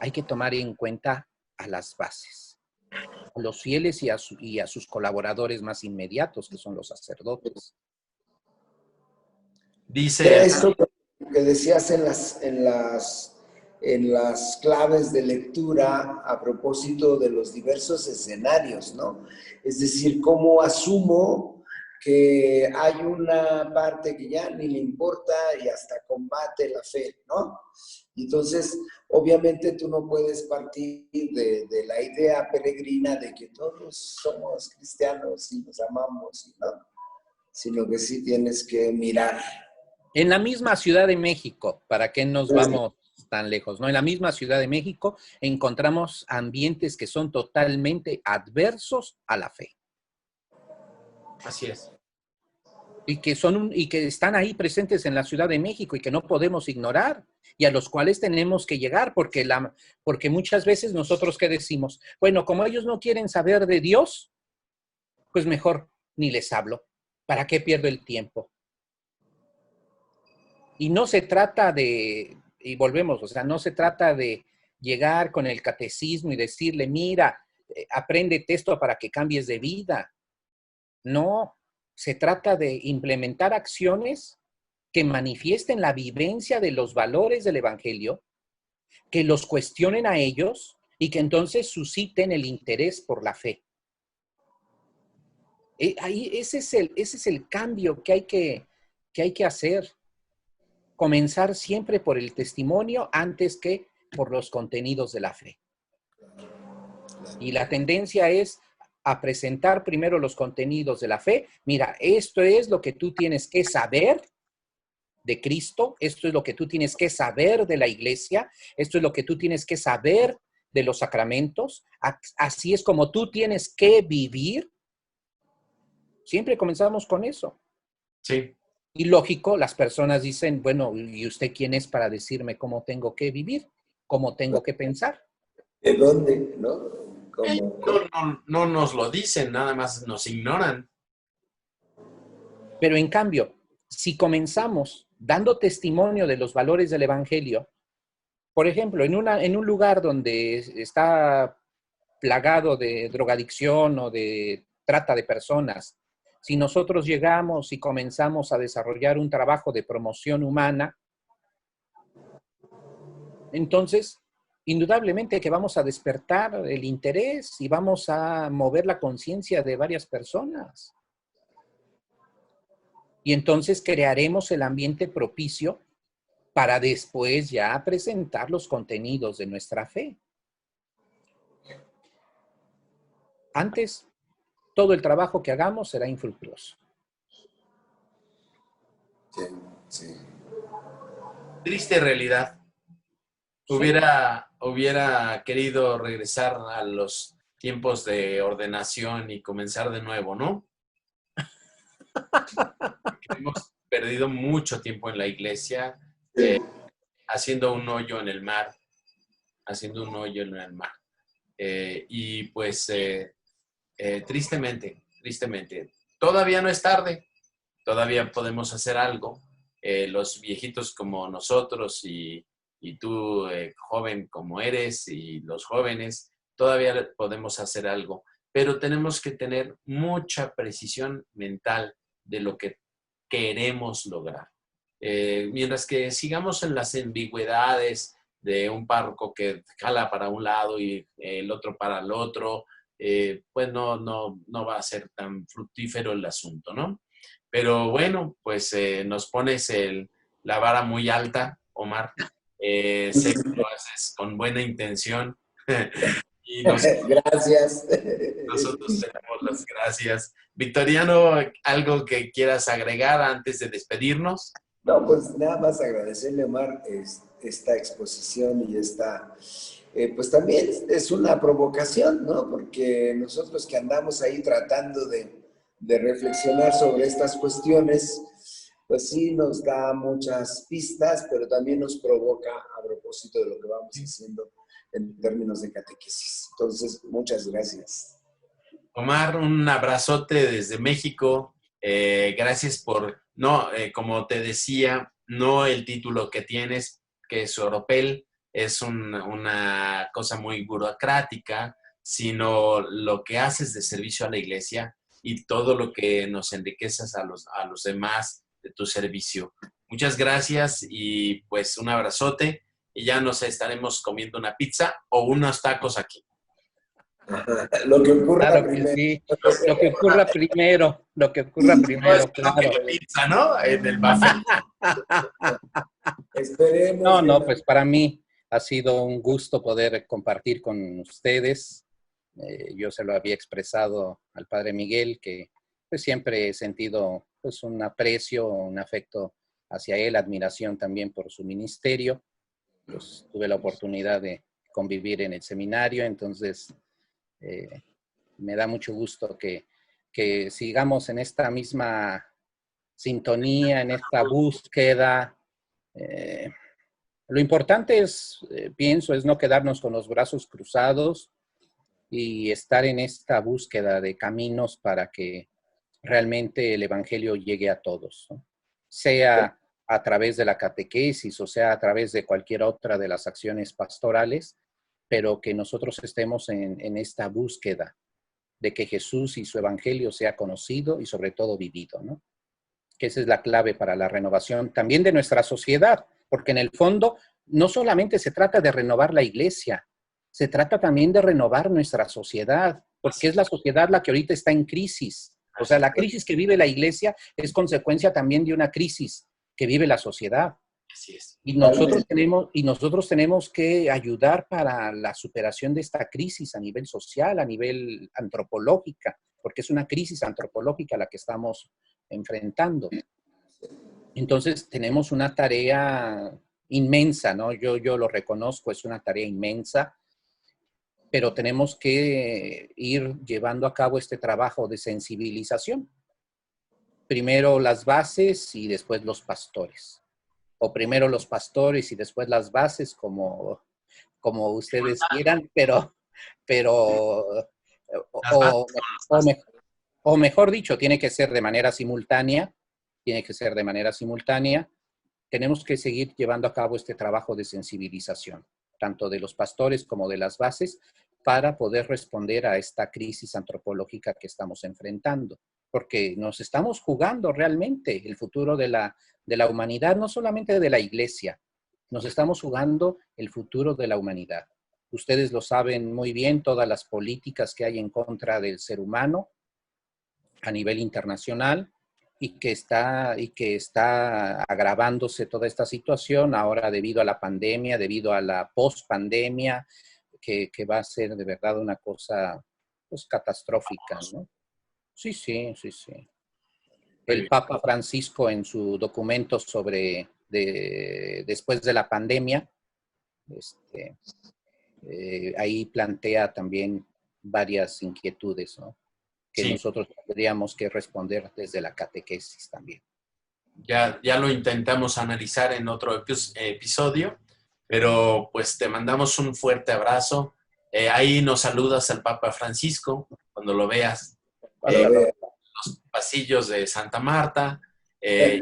hay que tomar en cuenta a las bases, a los fieles y a sus colaboradores más inmediatos, que son los sacerdotes. Dice esto que decías en las claves de lectura a propósito de los diversos escenarios, ¿no? Es decir, cómo asumo que hay una parte que ya ni le importa y hasta combate la fe, ¿no? Entonces, obviamente tú no puedes partir de la idea peregrina de que todos somos cristianos y nos amamos, ¿no? Sino que sí tienes que mirar. En la misma Ciudad de México, ¿para qué nos vamos tan lejos? ¿No? En la misma Ciudad de México encontramos ambientes que son totalmente adversos a la fe. Así es. Y que están ahí presentes en la Ciudad de México y que no podemos ignorar y a los cuales tenemos que llegar porque muchas veces nosotros ¿qué decimos? Bueno, como ellos no quieren saber de Dios, pues mejor ni les hablo. ¿Para qué pierdo el tiempo? Y no se trata y volvemos, o sea, no se trata de llegar con el catecismo y decirle, mira, apréndete esto para que cambies de vida. No, se trata de implementar acciones que manifiesten la vivencia de los valores del Evangelio, que los cuestionen a ellos y que entonces susciten el interés por la fe. Ese es el cambio que hay que hacer. Comenzar siempre por el testimonio antes que por los contenidos de la fe. Y la tendencia es a presentar primero los contenidos de la fe. Mira, esto es lo que tú tienes que saber de Cristo, esto es lo que tú tienes que saber de la iglesia, esto es lo que tú tienes que saber de los sacramentos, así es como tú tienes que vivir. Siempre comenzamos con eso. Sí. Y lógico, las personas dicen, bueno, ¿y usted quién es para decirme cómo tengo que vivir? ¿Cómo tengo que pensar? ¿De dónde? ¿No? No nos lo dicen, nada más nos ignoran. Pero en cambio, si comenzamos dando testimonio de los valores del Evangelio, por ejemplo, en un lugar donde está plagado de drogadicción o de trata de personas, si nosotros llegamos y comenzamos a desarrollar un trabajo de promoción humana, entonces, indudablemente que vamos a despertar el interés y vamos a mover la conciencia de varias personas. Y entonces crearemos el ambiente propicio para después ya presentar los contenidos de nuestra fe. Antes, todo el trabajo que hagamos será infructuoso. Sí, sí. Triste realidad. Hubiera querido regresar a los tiempos de ordenación y comenzar de nuevo, ¿no? Hemos perdido mucho tiempo en la iglesia haciendo un hoyo en el mar, y pues tristemente, todavía no es tarde, todavía podemos hacer algo. Los viejitos como nosotros y tú, joven como eres, y los jóvenes, todavía podemos hacer algo, pero tenemos que tener mucha precisión mental de lo que queremos lograr. Mientras que sigamos en las ambigüedades de un párroco que jala para un lado y el otro para el otro, pues no va a ser tan fructífero el asunto, ¿no? Pero bueno, pues nos pones la vara muy alta, Omar. Sé que lo haces con buena intención y Gracias. nosotros tenemos las gracias. Victoriano, ¿algo que quieras agregar antes de despedirnos? No, pues nada más agradecerle, Omar, esta exposición y pues también es una provocación, ¿no? Porque nosotros que andamos ahí tratando de reflexionar sobre estas cuestiones, pues sí nos da muchas pistas, pero también nos provoca a propósito de lo que vamos haciendo en términos de catequesis. Entonces, muchas gracias. Omar, un abrazote desde México. Gracias por, como te decía, no el título que tienes, que es oropel, es una cosa muy burocrática, sino lo que haces de servicio a la iglesia y todo lo que nos enriqueces a los demás de tu servicio. Muchas gracias y pues un abrazote y ya nos estaremos comiendo una pizza o unos tacos aquí. Lo que ocurra Claro que primero. sí, lo que ocurra primero, claro. La pizza, ¿no? En el buffet. Esperemos. No, pues para mí ha sido un gusto poder compartir con ustedes. Yo se lo había expresado al Padre Miguel, que pues siempre he sentido pues un aprecio, un afecto hacia él, admiración también por su ministerio. Pues tuve la oportunidad de convivir en el seminario, entonces me da mucho gusto que sigamos en esta misma sintonía, en esta búsqueda. Lo importante es, pienso, es no quedarnos con los brazos cruzados y estar en esta búsqueda de caminos para que realmente el Evangelio llegue a todos, ¿no? Sea a través de la catequesis o sea a través de cualquier otra de las acciones pastorales, pero que nosotros estemos en esta búsqueda de que Jesús y su Evangelio sea conocido y sobre todo vivido, ¿no? Que esa es la clave para la renovación también de nuestra sociedad, porque en el fondo no solamente se trata de renovar la iglesia, se trata también de renovar nuestra sociedad, porque es la sociedad la que ahorita está en crisis. O sea, la crisis que vive la iglesia es consecuencia también de una crisis que vive la sociedad. Así es. Y nosotros tenemos que ayudar para la superación de esta crisis a nivel social, a nivel antropológica, porque es una crisis antropológica la que estamos enfrentando. Entonces, tenemos una tarea inmensa, ¿no? Yo lo reconozco, es una tarea inmensa, pero tenemos que ir llevando a cabo este trabajo de sensibilización. Primero las bases y después los pastores. O primero los pastores y después las bases, como ustedes quieran, o, o, o mejor dicho, tiene que ser de manera simultánea, tenemos que seguir llevando a cabo este trabajo de sensibilización, tanto de los pastores como de las bases, para poder responder a esta crisis antropológica que estamos enfrentando. Porque nos estamos jugando realmente el futuro de la humanidad, no solamente de la iglesia, nos estamos jugando el futuro de la humanidad. Ustedes lo saben muy bien, todas las políticas que hay en contra del ser humano a nivel internacional, y que está agravándose toda esta situación ahora debido a la pandemia, debido a la post-pandemia, que va a ser de verdad una cosa pues catastrófica, ¿no? Sí. El Papa Francisco en su documento sobre después de la pandemia, ahí plantea también varias inquietudes, ¿no? Que Sí, nosotros tendríamos que responder desde la catequesis también. ya lo intentamos analizar en otro episodio, pero pues te mandamos un fuerte abrazo. Ahí nos saludas al Papa Francisco cuando lo veas. Los pasillos de Santa Marta, y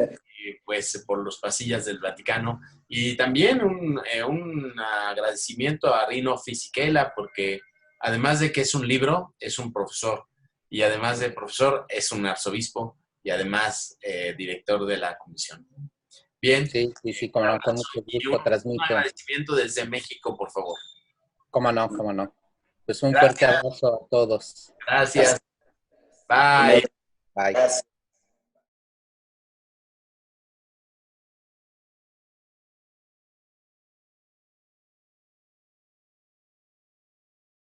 pues por los pasillos del Vaticano. Y también un agradecimiento a Rino Fisichella, porque además de que es un libro, es un profesor. Y además de profesor, es un arzobispo y además director de la comisión. Bien. Sí, con mucho gusto un transmito. agradecimiento desde México, por favor. Cómo no. Pues un Gracias. fuerte abrazo a todos. Gracias. Bye. Bye.